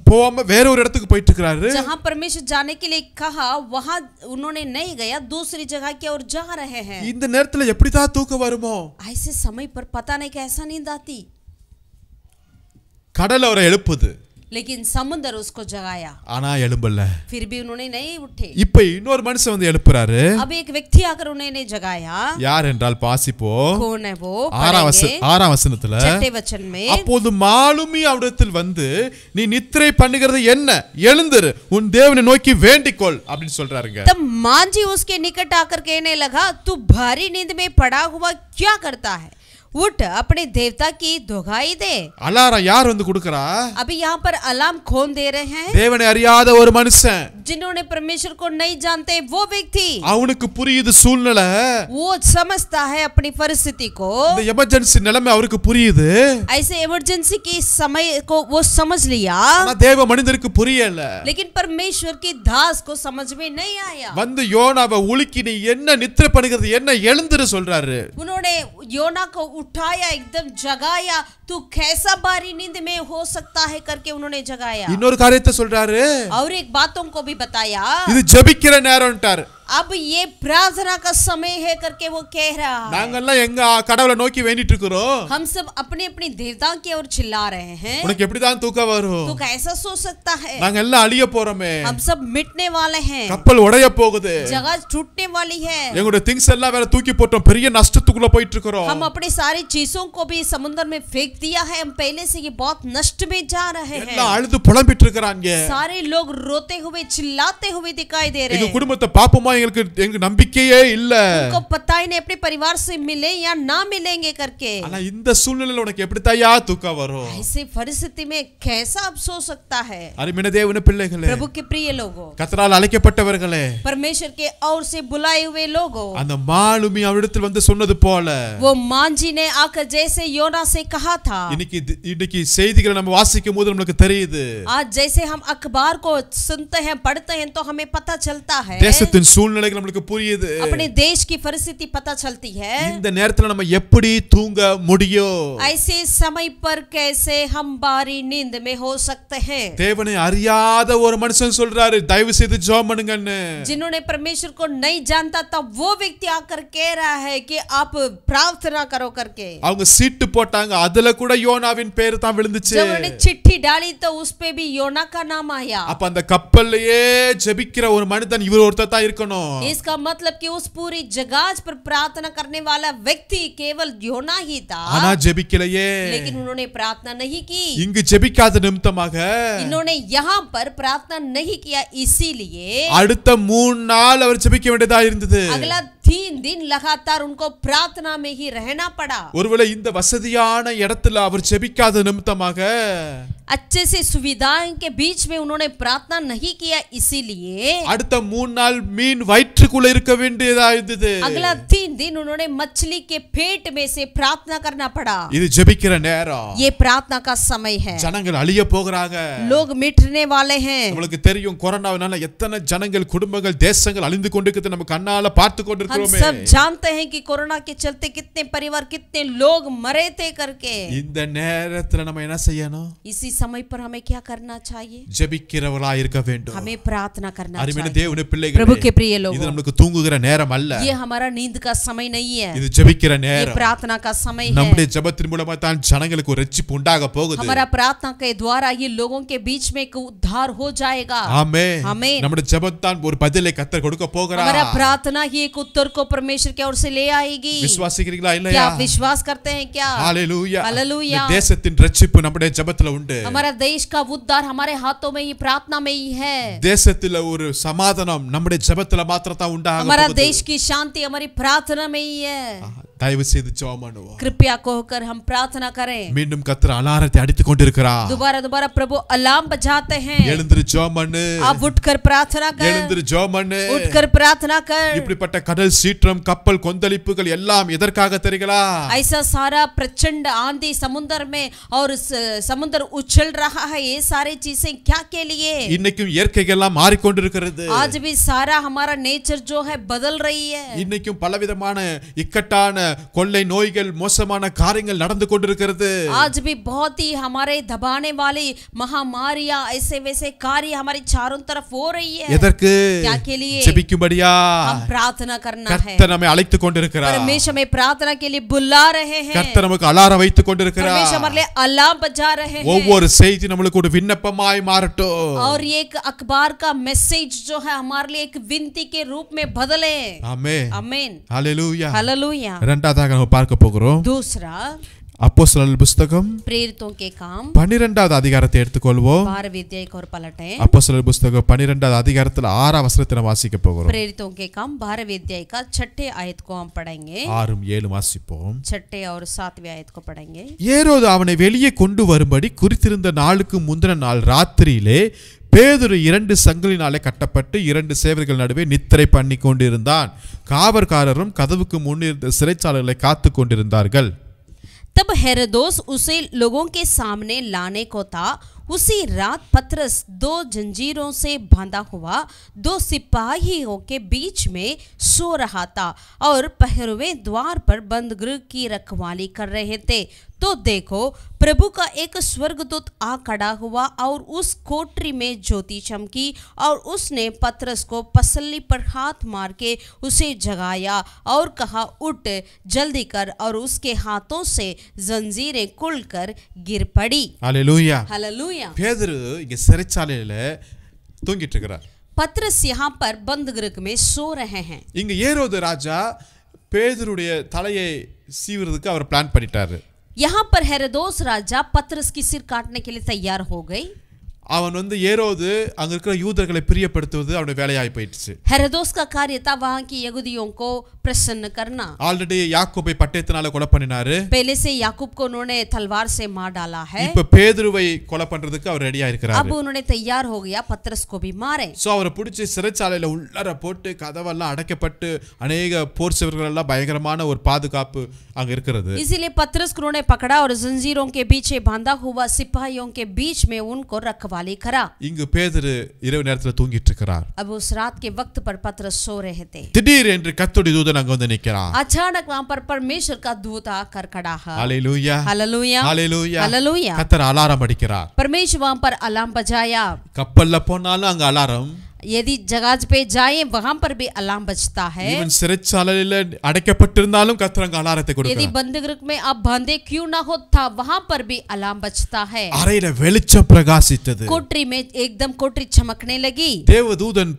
போகாம வேற ஒரு இடத்துக்கு போயிட்டு இருக்காரு. जहां परमेश्वर जाने के लिए कहा वहां उन्होंने नहीं गया, दूसरी जगह की ओर जा रहे हैं. இந்த நேரத்துல எப்படி தான் தூக்கம் வருமோ? ऐसे समय पर पता नहीं कैसा नींद आती. கடல் அவரை எழுப்புது. लेकिन समुद्र उसको जगाया. ஆனா எழும்பல. फिर भी उन्होंने नहीं उठे. இப்ப இன்னொரு மனுஷன் வந்து எழுப்புறாரு. अब एक व्यक्ति आकर उन्हें नहीं जगाया. யார் என்றால் பாசிப்போ. कौन है वो? ஆறாம் வசனத்துல छठे वचन में அப்போது மாலுமி அவரிடத்தில் வந்து நீ நித்திரை பண்ணுகிறது என்ன, எழுந்திரு, உன் தேவனை நோக்கி வேண்டிக்கொள் அப்படின்னு சொல்றாருங்க. तब मांझी उसके निकट आकर कहने लगा तू भारी नींद में पड़ा हुआ क्या करता है, उठ अपने देवता की दुहाई दे. அலாரம் யார் வந்து கொடுக்கறா? अभी यहाँ पर अलार्म कौन दे रहे हैं? தேவனை அறியாத ஒரு மனுஷன். जिन्होंने परमेश्वर को नहीं जानते वो व्यक्ति. அவனுக்கு புரியுது சூழ்நிலை. वो समझता है अपनी परिस्थिति को. இந்த எமர்ஜென்சி நிலைமை அவருக்கு புரியுது. ऐसे इमरजेंसी की समय को वो समझ लिया. ஆனா தேவ மனிதருக்கு புரியல. लेकिन परमेश्वर की दास को समझ में नहीं आया. வந்து யோனாவை உலுக்கி நீ என்ன நித்திரை பண்ணுகிறது என்ன, எழுந்திரு சொல்றாரு. उन्होंने योना को उठाया, एकदम जगाया. तू कैसा भारी नींद में हो सकता है करके उन्होंने जगाया. இன்னொரு காரியத்தை சொல்றாரு. और एक बातों को भी बताया. இது ஜெபிக்கிற நேரம்ட்டார். अब ये प्रार्थना का समय है करके वो कह रहा है. நாங்கெல்லாம் எங்க கடவுளை நோக்கி வேண்டிட்டு இருக்கோம். हम सब अपने अपने देवताओं की ओर चिल्ला रहे हैं. உனக்கு எப்படி தான் தூக்கம் வரும்? तू कैसा सो सकता है? நாங்க எல்லாம் அழிய போறோமே. हम सब मिटने वाले हैं. கப்பல் உடைய போகுது. जहाज टूटने वाली है. எங்களுடைய திங்ஸ் எல்லாம் வேற தூக்கி போட்டோம், பெரிய நஷ்டத்துக்குள்ள போயிட்டு இருக்கோம். हम अपनी सारी चीजों को भी समुद्र में फेंक दिया है. हम पहले से ये बहुत नष्ट में जा रहे हैं. எல்லாம் அழுது புலம்பிட்டு இருக்காங்க. सारे लोग रोते हुए चिल्लाते हुए दिखाई दे रहे எங்க हैं. குடும்பத்தை பாப்போமா, எங்க நம்பிக்கையே இல்ல. उनको पता ही नहीं अपने परिवार से मिले या ना मिलेंगे करके. ஆனா இந்த சூழ்நிலையில உனக்கு எப்படி தாயா தூக்கம் வரும்? ऐसे परिस्थिति में कैसा अब सो सकता है? அருமையான தேவனுடைய பிள்ளைகளே, प्रभु के प्रिय लोगों, கர்த்தரால் அழைக்கப்பட்டவர்களே, परमेश्वर के ओर से बुलाए हुए लोगों, அந்த மாலுமி அவரிடத்தில் வந்து சொன்னது போல वो मांझी ने आकर जैसे योना से कहा था. இன்னைக்கு செய்திகளை நம்ம வாசிக்கும் போது நமக்கு தெரியுது. आज जैसे हम अखबार को सुनते हैं पढ़ते हैं तो हमें पता चलता है. தேசத்தின் சூழ்நிலைகள் நமக்கு புரியுது. अपने देश की परिस्थिति पता चलती है. இந்த நேரத்துல நம்ம எப்படி தூங்க முடியும்? ऐसे समय पर कैसे हम बारी नींद में हो सकते हैं? தேவனை அறியாத ஒரு மனுஷன் சொல்றாரு, தயவு செய்து ஜெபம் பண்ணுங்கன்னு. जिन्होंने परमेश्वर को नहीं जानता था वो व्यक्ति आकर कह रहा है कि आप प्रार्थना करो करके. அவங்க சீட்டு போட்டாங்க, அதுல கூட யோனாவின் பேர் தான் விழுந்துச்சு. जब उन्होंने चिट्ठी डाली तो उस पे भी योना का नाम आया. அப்ப அந்த கப்பல்லையே ஜெபிக்கிற ஒரு மனிதன் இவர் ஒருத்தர் தான் இருக்கணும். இருக்கணும். इसका मतलब कि उस पूरी जहाज पर प्रार्थना करने वाला व्यक्ति केवल योना ही था, ஆனா ஜெபிக்கலையே. लेकिन उन्होंने प्रार्थना नहीं की. இங்கு ஜெபிக்காத நிமித்தமாக इन्होंने यहाँ पर प्रार्थना नहीं किया, इसीलिए அடுத்த 3 நாள் அவர் ஜெபிக்க வேண்டியதா இருந்தது. अगला 3 दिन लगातार उनको प्रार्थना में ही रहना पड़ा. ஒருவேளை இந்த வசதியான இடத்துல அவர் ஜெபிக்காத நிமித்தமாக अच्छे से सुविधाएं के बीच में उन्होंने प्रार्थना नहीं किया, इसीलिए அடுத்த 3 நாள் மீன் வயிற்றுக்குள்ள இருக்க வேண்டியதா இருந்தது. अगला 3 दिन उन्होंने मछली के पेट में से प्रार्थना करना पड़ा. இது ஜெபிக்கிற நேரம். ये प्रार्थना का समय है. ஜனங்கள் அழிய போகிறாங்க. लोग मिटने वाले हैं. உங்களுக்கு தெரியும் கொரோனாவினால எத்தனை ஜனங்கள் குடும்பங்கள் தேசங்கள் அழிந்து கொண்டிருக்கிறது நம்ம கண்ணால பார்த்து हम கொண்டிருக்கிறோமே. सब जानते हैं कि कोरोना के चलते कितने परिवार कितने लोग मरे थे करके. இந்த நேரத்துல நம்ம என்ன செய்யணும்? इसी समय पर हमें क्या करना चाहिए? ஜெபிக்கிறவர்களா இருக்க வேண்டும். हमें प्रार्थना करना அருமையான चाहिए. தேவனுடைய பிள்ளைகளே, प्रभु के प्रिय இது लोगों, நமக்கு தூங்குகிற நேரம் அல்ல. ये हमारा नींद का समय नहीं है, இது ஜெபிக்கிற ये நேரம். प्रार्थना का समय है. நம்முடைய ஜெபத்தின் மூலமா தான் ஜனங்களுக்கு ஒரு ரட்சிப்பு உண்டாக போகுது. हमारा प्रार्थना के द्वारा ये लोगों के बीच में एक उद्धार हो जाएगा. ஆமென். आमीन. நம்முடைய ஜெபம் தான் ஒரு பதிலை கர்த்தர் கொடுக்க போகிறார். हमारा प्रार्थना ही एक उत्तर को परमेश्वर की ओर से ले आएगी. விசுவாசிக்கிறீங்களா क्या இல்லையா? आप विश्वास करते हैं क्या? ஹalleluya. हालेलुया. இந்த தேசத்தின் ரட்சிப்பு நம்முடைய ஜெபத்துல உண்டு. हमारा देश का उद्धार हमारे हाथों में ही, प्रार्थना में ही है. தேசத்துல ஒரு சமாதானம் நம்முடைய ஜெபத்துல மாத்திரம் தான் உண்டாக हमारा போகுது. देश की शांति हमारी प्रार्थना में ही है. தயவு செய்து ஜெபம் பண்ணுவோம். कृपया होकर हम प्रार्थना करें. மீண்டும் கர்த்தர் அலாரத்தை அடித்துக் கொண்டிருக்கிறார். दोबारा दोबारा प्रभु अलार्म बजाते हैं. எழுந்திரு ஜெபம் பண்ணு. आप उठकर प्रार्थना कर. எழுந்திரு ஜெபம் பண்ணு. उठकर प्रार्थना कर. இப்படிப்பட்ட கடல் சீற்றம் கப்பல் கொந்தளிப்புகள் எல்லாம் எதற்காக தெரியுங்களா? ऐसा सारा प्रचंड आंधी समुद्र में और समुद्र उछल रहा है, ये सारी चीजें क्या के लिए? இன்னைக்கும் இயற்கையெல்லாம் மாறிக்கொண்டிருக்கிறது. आज भी सारा हमारा नेचर जो है बदल रही है. இன்னைக்கும் பலவிதமான இக்கட்டான கொள்ளை நோய்கள் மோசமான காரியங்கள் நடந்து கொண்டிருக்கிறது. आज भी बहुत ही हमारे दबाने वाली महामारियां, ऐसे वैसे कार्य हमारी चारों तरफ हो रही है. எதற்கு? क्या के लिए? ஜெபிக்கும்படியா हम प्रार्थना करना है. கர்த்தர் நம்மை அழைத்துக் கொண்டிருக்கிறார். परमेश्वर हमें प्रार्थना के लिए बुला रहे हैं. கர்த்தர் நமக்கு அலாரம் வைத்துக் கொண்டிருக்கிறார். परमेश्वर हमारे लिए अलार्म बजा रहे हैं. ஒவ்வொரு செய்தி நம்மளுக்கு ஒரு விண்ணப்பமாய் மாறட்டும். और ये एक अखबार का मैसेज जो है हमारे लिए एक विनती के रूप में बदले. ஆமென். आमीन. ஹalleluya. हालेलुया. இரண்டாவதாக நம்ம பார்க்க போகிறோம். दूसरा, அப்போஸ்தலர் புத்தகம் प्रेरितों के काम 12வது அதிகாரத்தை எடுத்துக்கொள்வோம். 12वें अध्याय को और पलटें. அப்போஸ்தலர் புத்தகம் 12வது அதிகாரத்துல 6ஆம் வசனத்தை நாம் வாசிக்க போகிறோம். प्रेरितों के काम 12वें अध्याय का 6ठे आयत को हम पढ़ेंगे. 6 7 வாசிப்போம். 6ठे और 7वें आयत को पढ़ेंगे. ஏரோது அவனை வெளியே கொண்டு வரும்படி குறித்திருந்த நாளுக்கு முந்தின நாள் ராத்திரியிலே பேதுரு 2 சங்கிலினாலே கட்டப்பட்டு 2 சேவர்கள் நடுவே நித்திரை பண்ணி கொண்டிருந்தான். காவற்காரரும் கதவுக்கு முன்னிருந்த சிறைச்சாலைகளை காத்து கொண்டிருந்தார்கள். तब हेरोदोस उसे लोगों के सामने लाने को था. उसी रात पतरस 2 जंजीरों से बांधा हुआ 2 सिपाहियों के बीच में सो रहा था और पहरवे द्वार पर बंद गृह की रखवाली कर रहे थे. तो देखो, प्रभु का एक स्वर्गदूत आ खड़ा हुआ और उस कोठरी में ज्योति चमकी और उसने पतरस को पसली पर हाथ मार के उसे जगाया और कहा, उठ जल्दी कर. और उसके हाथों से जंजीरें खुलकर गिर पड़ी. ஹalleluya. हालेलुया. பேதுரு இங்க சிறைச்சாலையில தூங்கிட்டு இருக்கிறார். पतरस यहाँ पर बंद गृह में सो रहे हैं. இங்க ஏரோது ராஜா பேதுருடைய தலையை சீவுறதுக்கு அவர் பிளான் பண்ணிட்டாரு. यहाँ पर हेरोदोस राजा पतरस की सिर काटने के लिए तैयार हो गई. அவன் ஏரோது அங்க இருக்கிற யூதர்களை பிரியப்படுத்துவது அவனுடைய வேலையாய் போயிடுச்சு. हेरोदोस का कार्य था वहाँ की यहूदियों को प्रसन्न करना. ஆல்ரெடி யாக்கோபை பட்டயத்தினால கொலை பண்ணினாரு. पहले से याकूब को उन्होंने तलवार से मार डाला है. இப்ப பேதுருவை கொலை பண்றதுக்கு அவர் ரெடியா இருக்கிறாரு. अब उन्होंने तैयार हो गया पतरस को भी मारे. சோ அவரை பிடிச்சி சிறைச்சாலையில உள்ளார போட்டு கதவெல்லாம் அடைக்கப்பட்டு அநேக போர் சேவர்கள் எல்லாம் பயங்கரமான ஒரு பாதுகாப்பு அங்க இருக்கிறது. इसीलिए पतरस को उन्होंने पकड़ा और जंजीरों के पीछे बांधा हुआ सिपाहियों के बीच में उनको रखवाली करा. இங்கு பேதுரு இரவு நேரத்துல தூங்கிட்டு இருக்கிறார். अब उस रात के वक्त पर पतरस सो रहे थे. திடீர் என்று கர்த்தருடைய தூதன் அங்க வந்து நிக்கிறான். अचानक वहां पर परमेश्वर का दूत आकर खड़ा है. ஹalleluya. हालेलुया. ஹalleluya. हालेलुया. கர்த்தர் அலாரம் அடிக்கிறார். परमेश्वर वहां पर अलार्म बजाया. கப்பல்ல போனாலும் அங்க அலாரம். यदि जहाज पे जाएं वहां पर भी अलार्म बजता है। ஈவன் சிறைச்சாலையில அடைக்கப்பட்டிருந்தாலும் கர்த்தர் அங்க அலாரத்தை यदि கொடுக்கிறார். बंदीगृह में आप बंधे क्यों ना हो था वहां पर भी अलार्म बजता है। அறையில வெளிச்சம் பிரகாசித்தது. कोठरी में एकदम कोठरी चमकने लगी। தேவதூதன்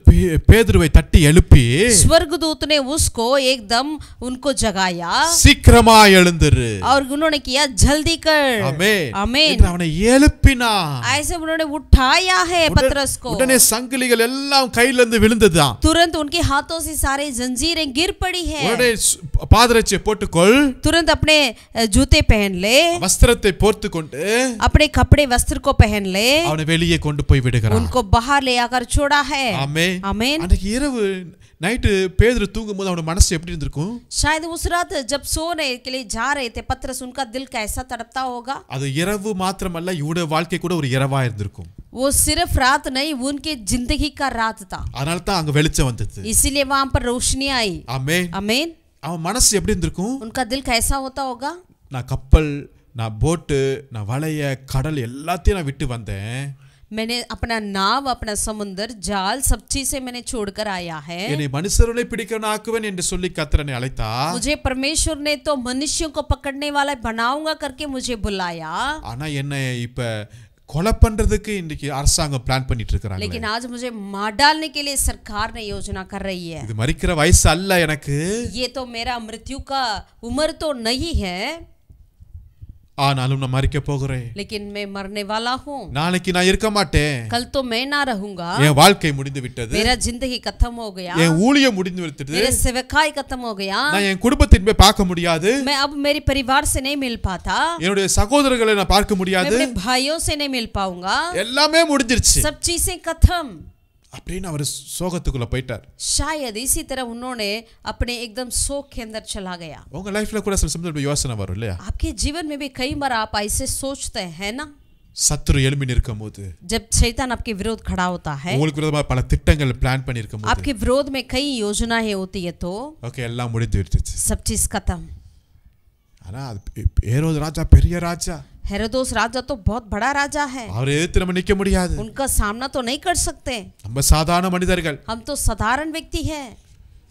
பேதுருவை தட்டி எழுப்பி स्वर्गदूत ने उसको एकदम उनको जगाया சீக்கிரமா எழுந்திரு. और उन्होंने किया जल्दी कर। ஆமென். आमीन। என்று அவனை எழுப்பினார். ऐसे उन्होंने उठाया है पतरस को। உடனே சங்கிலிகள் எல்லாம் கையில இருந்து விழுந்ததுதான். तुरंत उनके हाथों से सारे जंजीरें गिर पड़ी है। உடனே பாதரட்சியை போட்டுக்கொள், तुरंत अपने जूते पहन ले, வஸ்திரத்தை போர்த்து கொண்டு अपने कपड़े वस्त्र को पहन ले, அவனை வெளியே கொண்டு போய் விடுகிறான். उनको बाहर ले आकर छोड़ा है। ஆமென். आमीन। அன்றைக்கு இரவு நைட்டு பேதுரு தூங்கும்போது அவனோட மனசு எப்படி இருந்திருக்கும்? शायद उस रात जब सोने के लिए जा रहे थे पतरस, उनका दिल कैसा तड़पता होगा। அது இரவு மாத்திரமல்ல, இவனுடைய வாழ்க்கை கூட ஒரு இரவா இருந்திருக்கும். वो सिर्फ रात नहीं, उनके जिंदगी का रात था। அதனால தான் அங்க வெளிச்சம் வந்தது. इसीलिए वहां पर रोशनी आई। ஆமென். आमीन। அவன் மனசு எப்படி இருந்திருக்கும்? उनका दिल कैसा होता होगा? நான் கப்பல், நான் போட்டு, நான் வலைய, கடல் எல்லாத்தையும் நான் விட்டு வந்தேன். मैंने अपना नाव, अपना समुद्र, जाल, सब चीजें मैंने छोड़कर आया है। என்னை மனுஷர்களை பிடிக்கணும் ஆக்குவேன் என்று சொல்லி கர்த்தர் என்னை அழைத்தார். मुझे परमेश्वर ने तो मनुष्यों को पकड़ने वाला बनाऊंगा करके मुझे बुलाया। ஆனா என்ன இப்ப கொலை பண்றதுக்கு இன்னைக்கு அரசாங்கம் பிளான் பண்ணிட்டு இருக்காங்க. लेकिन आज मुझे मार डालने के लिए सरकार ने योजना कर रही है। இது மரிக்கிற வயசு அல்ல எனக்கு. ये तो मेरा मृत्यु का उम्र तो नहीं है, ஆனாலும் நான் மரிக்க போகிறேன். लेकिन मैं मरने वाला हूँ। நாளைக்கு நான் இருக்க மாட்டேன். कल तो मैं ना रहूंगा। என் வாழ்க்கை முடிந்து விட்டது. मेरा जिंदगी खत्म हो गया। என் ஊழியம் முடிந்து விட்டது. मेरे सेवकाई खत्म हो गया। நான் என் குடும்பத்தின் போய் பார்க்க முடியாது. मैं अब मेरे परिवार से नहीं मिल पाता। என்னுடைய சகோதரர்களை நான் பார்க்க मैं முடியாது. अपने भाइयों से नहीं मिल पाऊंगा। எல்லாமே முடிஞ்சிருச்சு. सब चीजें खत्म। அப்படின்னு அவர் சோகத்துக்குள்ள போயிட்டார். शायद इसी तरह उन्होंने अपने एकदम शोक के अंदर चला गया। உங்க லைஃப்ல கூட சில சமயத்துல யோசனை வரும் இல்லையா? आपके जीवन में भी कई बार आप ऐसे सोचते हैं ना, சத்துரு எழும்பி நிற்கும் போது, जब शैतान आपके विरोध खड़ा होता है, உங்களுக்கு விரோதமா பல திட்டங்கள் பிளான் பண்ணிருக்கும் போது, आपके विरोध में कई योजनाएं होती है, तो ஓகே எல்லாம் முடிந்து விட்டுச்சு. सब चीज खत्म। ஆனா ஏரோது ராஜா பெரிய ராஜா. हेरोदोस राजा तो बहुत बड़ा राजा है। அவரை எதிர்த்து நம்ம நிக்க முடியாது. उनका सामना तो नहीं कर सकते। நம்ம சாதாரண மனிதர்கள். हम तो साधारण व्यक्ति हैं।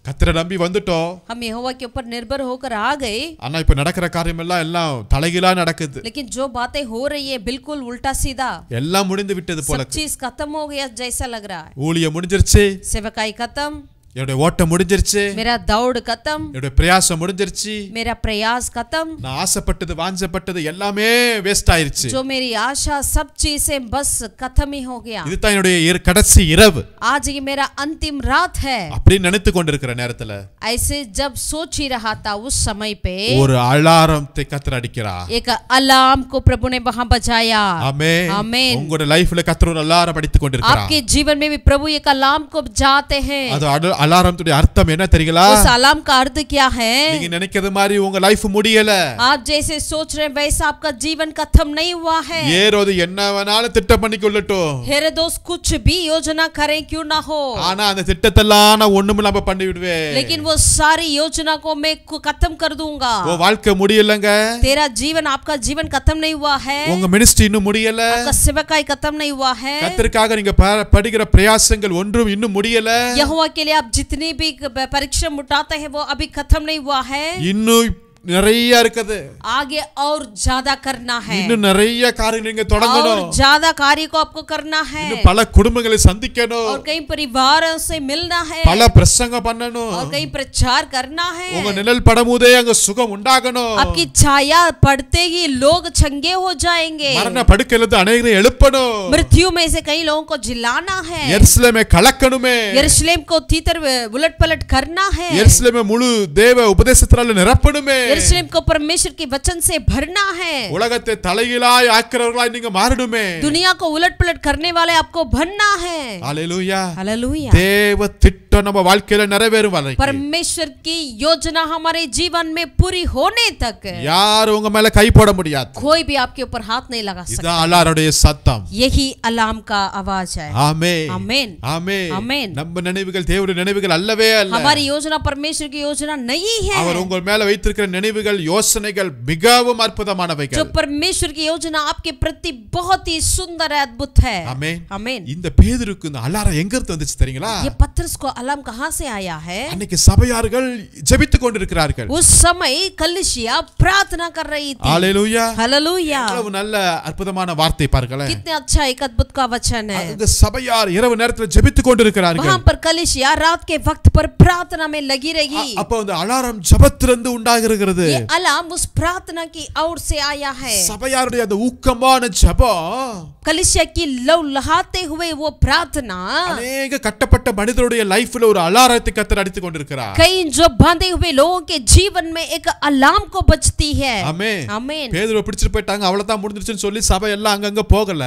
கர்த்தரை நம்பி வந்துட்டோம். हम यहोवा के ऊपर निर्भर होकर आ गए। ஆனா இப்ப நடக்கிற காரியம் எல்லாம் தலைகீழா நடக்குது. लेकिन जो बातें हो रही है बिल्कुल उल्टा सीधा। எல்லாம் முடிந்து விட்டது போல. सब चीज खत्म हो गया जैसा लग रहा है। ஊழியம் முடிஞ்சிருச்சு. सेवकाई खत्म। என்னோட ஓட்டம் முடிஞ்சிருச்சு. मेरा दौड़ खत्म। என்னோட பிரயாசம் முடிஞ்சிருச்சு. मेरा प्रयास खत्म। நான் ஆசைப்பட்டது வாஞ்சப்பட்டது எல்லாமே வேஸ்ட் ஆயிருச்சு. जो मेरी आशा सब चीजें बस खत्म ही हो गया। இதுதான் என்னுடைய கடைசி இரவு. आज ये मेरा अंतिम रात है। அப்படி நினைத்து கொண்டிருக்கிற நேரத்துல ऐसे जब सोच ही रहा था उस समय पे ஒரு அலாரத்தை கர்த்தர் அடிக்கிறார். एक अलार्म को प्रभु ने वहां बजाया। ஆமென். आमीन। உங்களோட லைஃப்ல கர்த்தர் ஒரு அலாரம் அடித்து கொண்டிருக்கிறார். आपके जीवन में भी प्रभु एक अलार्म को बजाते हैं। அது அலாரத்துடைய அர்த்தம் என்ன தெரியுங்களா? उस अलार्म का अर्थ क्या है? நீங்க நினைக்கிறது மாதிரி உங்க லைஃப் முடியல. आप जैसे सोच रहे हैं वैसा आपका जीवन खत्म नहीं हुआ है। ஏரோது என்ன வேணாலும் திட்டம் பண்ணி கொள்ளட்டும். हेरोदोस कुछ भी योजना करें क्यों ना हो, ஆனா அந்த திட்டத்தெல்லாம் நான் ஒண்ணுமில்லாம பண்ணி விடுவேன். लेकिन वो सारी योजना को मैं खत्म कर दूंगा। உங்க வாழ்க்கை முடியலங்க. तेरा जीवन, आपका जीवन खत्म नहीं हुआ है। உங்க மினிஸ்ட்ரி இன்னும் முடியல. आपका सेवकाई खत्म नहीं हुआ है। கர்த்தருக்காக நீங்க படுகிற பிரயாசங்கள் ஒன்றும் இன்னும் முடியல. यहोवा के लिए आप जितनी भी परिश्रम उठाते हैं वो अभी खत्म नहीं हुआ है। இன்னும் நிறைய இருக்குது. आगे और ज्यादा करना है। இன்னும் நிறைய காரியங்கள் நீங்க தொடங்கணும். और ज्यादा कार्य को आपको करना है। இன்னும் பல குடும்பங்களை சந்திக்கணும். और कई परिवारों से मिलना है। பல பிரசங்கம் பண்ணணும். और कई प्रचार करना है। உங்க நிழல் படமுதே அங்க சுகம் உண்டாகணும். आपकी छाया पड़ते ही लोग चंगे हो जाएंगे। மரண படுக்கையில அநேகரை எழுப்பணும். मृत्यु में से कई लोगों को जिलाना है। எருசலேமை கலக்கணுமே. यरूशलेम को तीतर उलट पलट करना है। எருசலேமை முழு தேவ உபதேசத்தால நிரப்பணுமே. यरूशलेम को परमेश्वर के वचन से भरना है। உலகத்தை தலைகீழாய் ஆக்குறவர்களாய் நீங்க மாறணுமே. दुनिया को उलट पलट करने वाले आपको बनना है। ஹalleluya. हालेलुया। தேவ திட்டம் நம்ம வாழ்க்கையில நிறைவேறும் வரைக்கும் परमेश्वर की योजना हमारे जीवन में पूरी होने तक யாரும் உங்க மேல கை போட முடியாது. कोई भी आपके ऊपर हाथ नहीं लगा सकता। இதான் அலாருடைய சத்தம். यही अलार्म का आवाज है। ஆமென். आमीन। ஆமென். आमीन। நம்ம நினைவுகள் தேவனுடைய நினைவுகள் அல்லவே அல்ல. हमारी योजना परमेश्वर की योजना नहीं है। அவர் உங்கள் மேல வைத்திருக்கிற கனிவுகள் யோசனைகள் மிகவும் அற்புதமானவைகள். जो परमेश्वर की योजना आपके प्रति बहुत ही सुंदर है, अद्भुत है। ஆமென். आमीन। இந்த பேதுருக்கு இந்த அலாரம் எங்க இருந்து வந்துச்சு தெரியுங்களா? ये पतरस को अलार्म कहाँ से आया है? அன்னைக்கு சபையார்கள் ஜெபித்துக் கொண்டிருக்கிறார்கள். उस समय कलीसिया प्रार्थना कर रही थी। ஹalleluya. हालेलुया। எவ்வளவு நல்ல அற்புதமான வார்த்தை பாருங்களேன். कितने अच्छा एक अद्भुत का वचन है। அந்த சபையார் இரவு நேரத்தில் ஜெபித்துக் கொண்டிருக்கிறார்கள். वहां पर कलीसिया रात के वक्त पर प्रार्थना में लगी रही। அப்ப அந்த அலாரம் ஜெபத்திலிருந்து உண்டாகிறது. ये अलार्म उस प्रार्थना की ओर से आया है। சபையாருடைய அந்த ஊக்கமான ஜெபம் कलीसिया की लहलहाते हुए वो प्रार्थना अनेक கட்டப்பட்ட மனிதருடைய லைஃப்ல ஒரு அலாரத்தை கர்த்தர் அடித்துக் கொண்டிருக்கிறார். कई जो बांधे हुए लोगों के जीवन में एक अलार्म को बजती है। ஆமென். आमीन। பேதுருவை பிடிச்சிட்டு போயிட்டாங்க, அவ்வளவுதான் முடிஞ்சிருச்சுன்னு சொல்லி சபை எல்லாம் அங்கங்க போகல.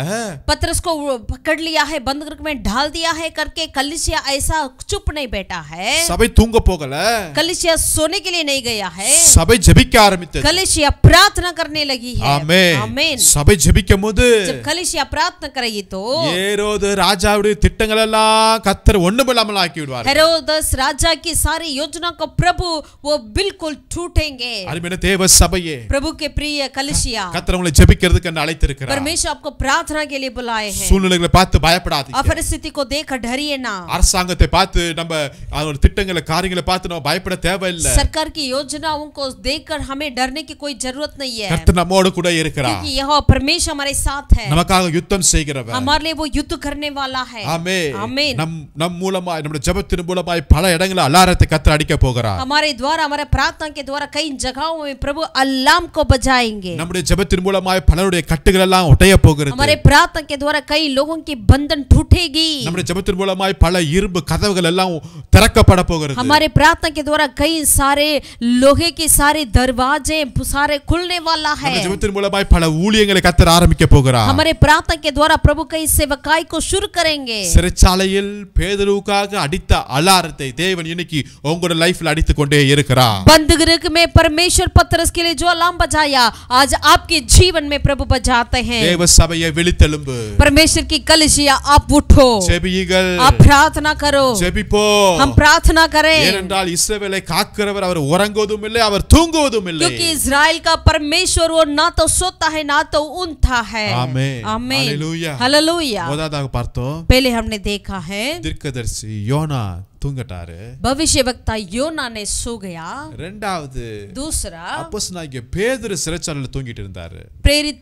पतरस को पकड़ लिया है, बंधक में डाल दिया है करके कलीसिया ऐसा चुप नहीं बैठा है। சபை தூங்க போகல. कलीसिया सोने के लिए नहीं गया है। சபை ஜெபிக்க ஆரம்பித்தது. कलीसिया प्रार्थना करने लगी है। ஆமென். आमीन। சபை ஜெபிக்கும்போது जब कलीसिया प्रार्थना करेगी तो ஏரோது ராஜாவுடைய திட்டங்கள் எல்லாம் கர்த்தர் ஒண்ணுமில்லாமல் ஆக்கி விடுவார். हेरोदस राजा की सारी योजना को प्रभु वो बिल्कुल टूटेंगे। அருமையான தேவ சபையே, प्रभु के प्रिय कलीसिया, கர்த்தர் உங்களை ஜெபிக்கிறதுக்கு அழைத்திருக்கிறார். परमेश्वर आपको प्रार्थना के लिए बुलाए हैं। சூழ்நிலைகளை பார்த்து பயப்படாதீங்க. परिस्थिति को देखकर डरिए ना। அரசாங்கத்தை பார்த்து நம்ம அதோட திட்டங்களை காரியங்களை பார்த்து நம்ம பயப்பட தேவையில்லை. सरकार की योजनाओं को देखकर हमें डरने की कोई जरूरत नहीं है, கர்த்தர் நம்மோடு கூட இருக்கிறார். क्योंकि यह परमेश्वर हमारे साथ है। நமக்காக யுத்தம் செய்கிறவர். हमारे लिए वो युद्ध करने वाला है। ஆமென். आमीन। நம் மூலமாய் நம்முடைய ஜெபத்தின் மூலமாய் பல இடங்களில் அலாரத்தை கர்த்தர் அடிக்க போகிறார். हमारे द्वारा, हमारे प्रार्थना के द्वारा कई जगहों में प्रभु अलार्म को बजाएंगे। நம்முடைய ஜெபத்தின் மூலமாய் பலருடைய கட்டுகள் எல்லாம் உடைய போகிறது. हमारे प्रार्थना के द्वारा कई लोगों की बंधन टूटेगी। நம்முடைய ஜெபத்தின் மூலமாய் பல இரும்பு கதவுகள் எல்லாம் திறக்கப்பட போகிறது. हमारे प्रार्थना के द्वारा कई सारे लोहे के सारे दरवाजे सारे खुलने वाला है। நம்முடைய ஜெபத்தின் மூலமாய் பல ஊழியங்களை கர்த்தர் ஆரம்பிக்க போகிறார். हमारे प्रार्थना के द्वारा प्रभु कई सेवकाई को शुरू करेंगे। சிறைச்சாலையில் பேதுருவுக்காக அடித்த அலாரத்தை தேவன் இன்னைக்கு உங்களோட லைஃப்ல அடித்துக் கொண்டே இருக்கிறார். बंदगृह में परमेश्वर पतरस के लिए जो अलार्म बजाया, आज आपके जीवन में प्रभु बजाते हैं। தேவ சபையை விழித்தெழும்பு. परमेश्वर की कलीसिया, आप उठो, ஜெபியுங்கள். आप प्रार्थना करो। ஜெபிப்போம். हम प्रार्थना करें, ஏனென்றால் இஸ்ரவேலை காக்கிறவர் அவர் உறங்குவதும் இல்லை, அவர் தூங்குவதும் இல்லை. क्योंकि इजराइल का परमेश्वर वो ना तो सोता है ना तो उनता है। ஆமென். आमीन। हालेलुया. हालेलुया। முதலாவதாக பார்த்தோம், पहले हमने देखा है தீர்க்கதரிசி யோனா தூங்கட்டாரு. भविष्यवक्ता योना ने सो गया। இரண்டாவது दूसरा அப்போஸ்தலனாகிய பேதுரு சிறைச்சாலையில் தூங்கிட்டு இருந்தாரு. प्रेरित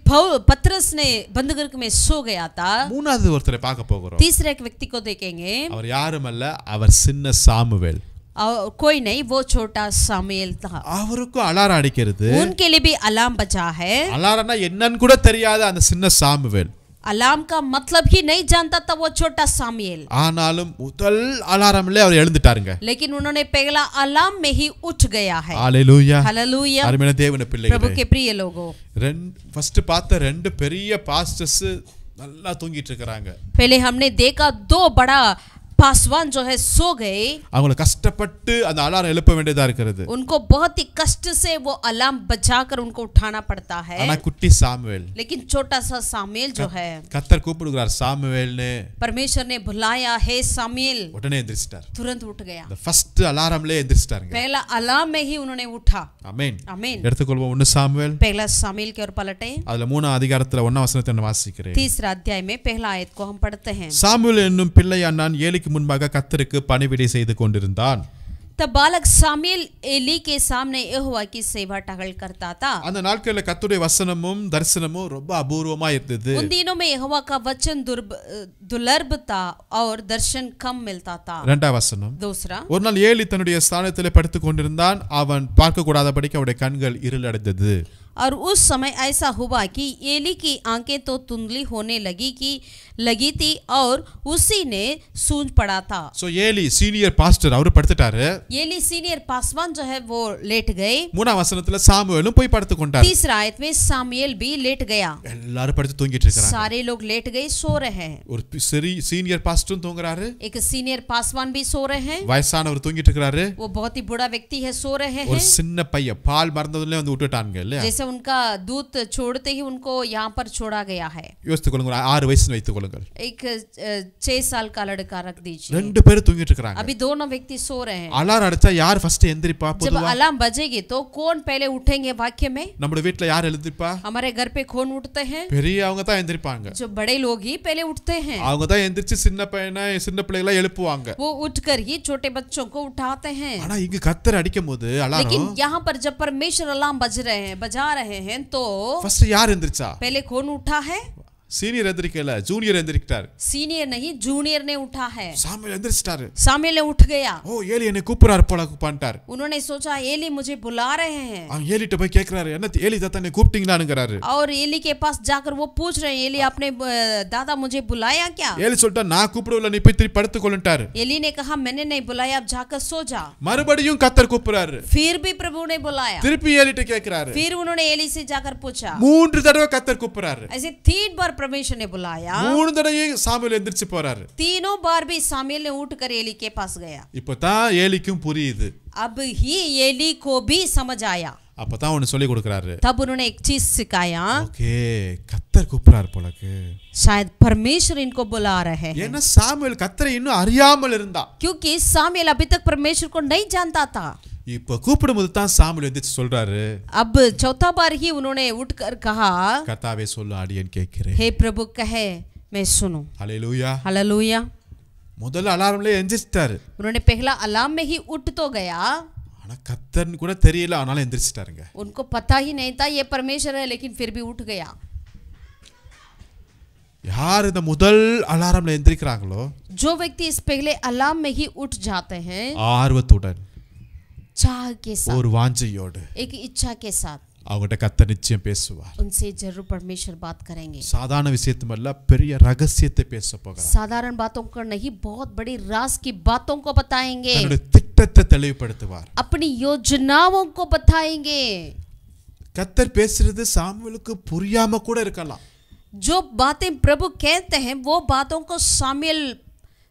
पतरस ने बंदगृह में सो गया था। மூணாவது ஒருத்தரை பார்க்க போகிறோம். तीसरे एक व्यक्ति को देखेंगे, அவர் யாரும் அல்ல, அவர் சின்ன சாமுவேல். कोई नहीं, वो छोटा सामुएल था। அவருக்கும் அலாரம் அடிக்கிறது. उनके लिए भी अलार्म बजा है। அலாரம்னா என்னன்னு கூட தெரியாத அந்த சின்ன சாமுவேல். अलार्म का मतलब ही नहीं जानता था वो छोटा सामुएल। ஆனாலும் முதல் அலாரம்ல அவர் எழுந்துட்டாருங்க. लेकिन उन्होंने पहला अलार्म में ही उठ गया है। ஹalleluya. हालेलुया। அருமையான தேவனுடைய प्रभु பிள்ளைகளே, के प्रिय लोगों, ஃபர்ஸ்ட் பார்த்த ரெண்டு பெரிய பாஸ்டர்ஸ் நல்லா தூங்கிட்டு இருக்காங்க. पहले हमने देखा दो बड़ा पासवान जो है सो गए। அவங்கள கஷ்டப்பட்டு அந்த அலாரம் எழுப்ப வேண்டியதா இருக்கிறது. उनको बहुत ही कष्ट से वो अलार्म बजाकर उनको उठाना पड़ता है। ஆனா குட்டி சாமுவேல், लेकिन छोटा सा सामुएल जो है, கர்த்தர் கூப்பிடுகிறார் சாமுவேல்னு. परमेश्वर ने बुलाया, हे सामुएल, உடனே எந்திரிச்சிட்டார். तुरंत उठ गया। அந்த ஃபர்ஸ்ட் அலாரம்ல எந்திரிச்சிட்டாருங்க. पहला अलार्म में ही उन्होंने उठा। ஆமென். आमीन। எடுத்துக்கொள்வோம் 1 சாமுவேல். पहला सामुएल की ओर पलटे। அதுல 3 அதிகாரத்துல 1 வசனத்தை நான் வாசிக்கிறேன். तीसरा अध्याय में पहला आयत को हम पढ़ते हैं। சாமுவேல் என்னும் பிள்ளை அண்ணான் ஏலிக்கு முன்பாக கர்த்தருக்கு பணிவிடை செய்து கொண்டிருந்தான். तब बालक सामुएल एली के सामने यहोवा की सेवा टहल करता था। அந்த நாட்களில் கர்த்தருடைய வசனமும் தரிசனமும் ரொம்ப அபூர்வமா இருந்தது. उन दिनों में यहोवा का वचन दुर्लभ था और दर्शन कम मिलता था। இரண்டாம் வசனம், दूसरा, ஒரு நாள் ஏலி தன்னுடைய ஸ்தானத்திலே படுத்துக் கொண்டிருந்தான். அவன் பார்க்க கூடாதபடிக்கு அவருடைய கண்கள் இருளடைந்தது. और उस समय ऐसा हुआ कि एली की आंखें तो धुंधली होने लगी थी और उसी ने सूझ पड़ा था। சோ ஏலி சீனியர் பாஸ்டர் அவர் படுத்துட்டாரு. एली सीनियर पासवान जो है वो लेट गए। மூணாம் வசனத்துல சாமுவேலும் போய் படுத்துக் கொண்டார். तीसरा आयत में सामुएल भी लेट गया। எல்லாரும் படுத்து தூங்கிட்டு இருக்காங்க. सारे लोग लेट गए, सो रहे हैं। ஒரு சீனியர் பாஸ்டரும் தூங்குறாரு. एक सीनियर पासवान भी सो रहे हैं। வயசானவர் தூங்கிட்டு இருக்காரு. वो बहुत ही बूढ़ा व्यक्ति है, सो रहे ஒரு हैं। சின்ன பையன் பால் மறந்ததுல வந்து விட்டுட்டாங்க இல்லையா? जैसे वो उनका दूत छोड़ते ही उनको यहाँ पर छोड़ा गया है। யோசித்துக் கொள்ளுங்க, ஒரு 6 வயசுன்னு வைத்துக் கொள்ளுங்கள். एक 6 साल का लड़का रख दीजिए। ரெண்டு பேரும் தூங்கிட்டு இருக்காங்க. अभी दोनों व्यक्ति सो रहे हैं। அலாரம் அடிச்சா யார் ஃபர்ஸ்ட் எந்திரிப்பா? जब अलार्म बजेगी तो कौन पहले उठेंगे? वाक्य में நம்ம வீட்ல யார் எழுந்திருப்பா? हमारे घर पे कौन उठते हैं? பெரியவங்க தான் எந்திரிப்பாங்க. जो बड़े लोग ही पहले उठते हैं। அவங்க தான் எந்திரிச்சு சின்ன பையனை சின்ன பிள்ளைகளை எழுப்புவாங்க. वो उठकर ही छोटे बच्चों को उठाते हैं। ஆனா இங்க கர்த்தர் அடிக்கும்போது அலாரம், लेकिन यहाँ पर जब परमेश्वर अलार्म बजा रहे हैं तो ஃபர்ஸ்ட் யார் எந்திரிச்சா? पहले कौन उठा है? சீனியர் எந்திரிக்கல, ஜூனியர் எந்திரிக்கிட்டார். सीनियर नहीं, जूनियर ने उठा है। சாமுவேல் எந்திரிச்சிட்டாரு. सामुएल ने उठ गया। ஓ ஏலி என்னை கூப்பிடுறார் போல பண்ணிட்டார். उन्होंने सोचा एली मुझे बुला रहे हैं। அவன் ஏலிட்ட போய் கேக்குறாரு, என்ன ஏலி தாத்தா என்னை கூப்பிட்டீங்களாங்கறாரு. और एली के पास जाकर वो पूछ रहे हैं, एली आपने दादा मुझे बुलाया क्या? ஏலி சொல்லிட்டா நான் கூப்பிடல, நீ போய் திருப்பி படுத்துக்கொள்ளுட்டார். एली ने कहा मैंने नहीं बुलाया, आप जाकर सो जा। மறுபடியும் கர்த்தர் கூப்பிடுறாரு. फिर भी प्रभु ने बुलाया। திருப்பி ஏலிட்ட கேக்குறாரு. फिर उन्होंने एली से जाकर पूछा। 3 தடவை கர்த்தர் கூப்பிடுறாரு. ऐसे 3 बार परमेश्वर ने बुलाया। 3 தடவை சாமுவேல் எந்திரிச்சு போறாரு. तीनों बार भी सामुएल ने उठकर एली के पास गया। இப்பதான் ஏலிக்கும் புரியுது. अब ही एली को भी समझ आया। அப்பதான் அவனுக்கு சொல்லி கொடுக்கறாரு. तब उन्होंने एक चीज सिखाया। ஓகே கர்த்தர் கூப்பிடுறார் போலக்கு. शायद परमेश्वर इनको बुला रहे हैं। ஏன்னா சாமுவேல் கர்த்தரை இன்னும் அறியாமல் இருந்தா. क्योंकि सामुएल अभी तक परमेश्वर को नहीं जानता था। இப்ப கூப்பிடும்போது தான் சாமுவேல் எந்திரிச்சு சொல்றாரு, अब चौथा बार ही उन्होंने उठकर कहा, கர்த்தாவே சொல்லு அடியேன் கேட்கிறேன். हे प्रभु कहे मैं सुनूं। ஹalleluya. हालेलुया। முதல்ல அலாரம்ல எந்திரிச்சிட்டாரு. उन्होंने पहला अलार्म में ही उठ तो गया। ஆனா கர்த்தர்னு கூட தெரியல, ஆனாலும் எந்திரிச்சிட்டாருங்க. उनको पता ही नहीं था ये परमेश्वर है, लेकिन फिर भी उठ गया। யார் இந்த முதல் அலாரம்ல எந்திரிக்கிறாங்களோ, जो व्यक्ति इस पहले अलार्म में ही उठ जाते हैं, ஆர்வத்துடன் चाह के साथ, ஒரு வாஞ்சையோடு एक इच्छा के साथ, அவங்ககிட்ட கர்த்தர் நிச்சயம் பேசுவார். उनसे जरूर परमेश्वर बात करेंगे। சாதாரண விஷயத்துமல்ல, பெரிய ரகசியத்தை பேச போகிறார். साधारण बातों को नहीं, बहुत बड़ी राज की बातों को बताएंगे। தன்னுடைய திட்டத்தை தெளிவுபடுத்துவார். अपनी योजनाओं को बताएंगे। கர்த்தர் பேசுறது சாமுவேலுக்கு புரியாம கூட இருக்கலாம். जो बातें प्रभु कहते हैं वो बातों को सामुएल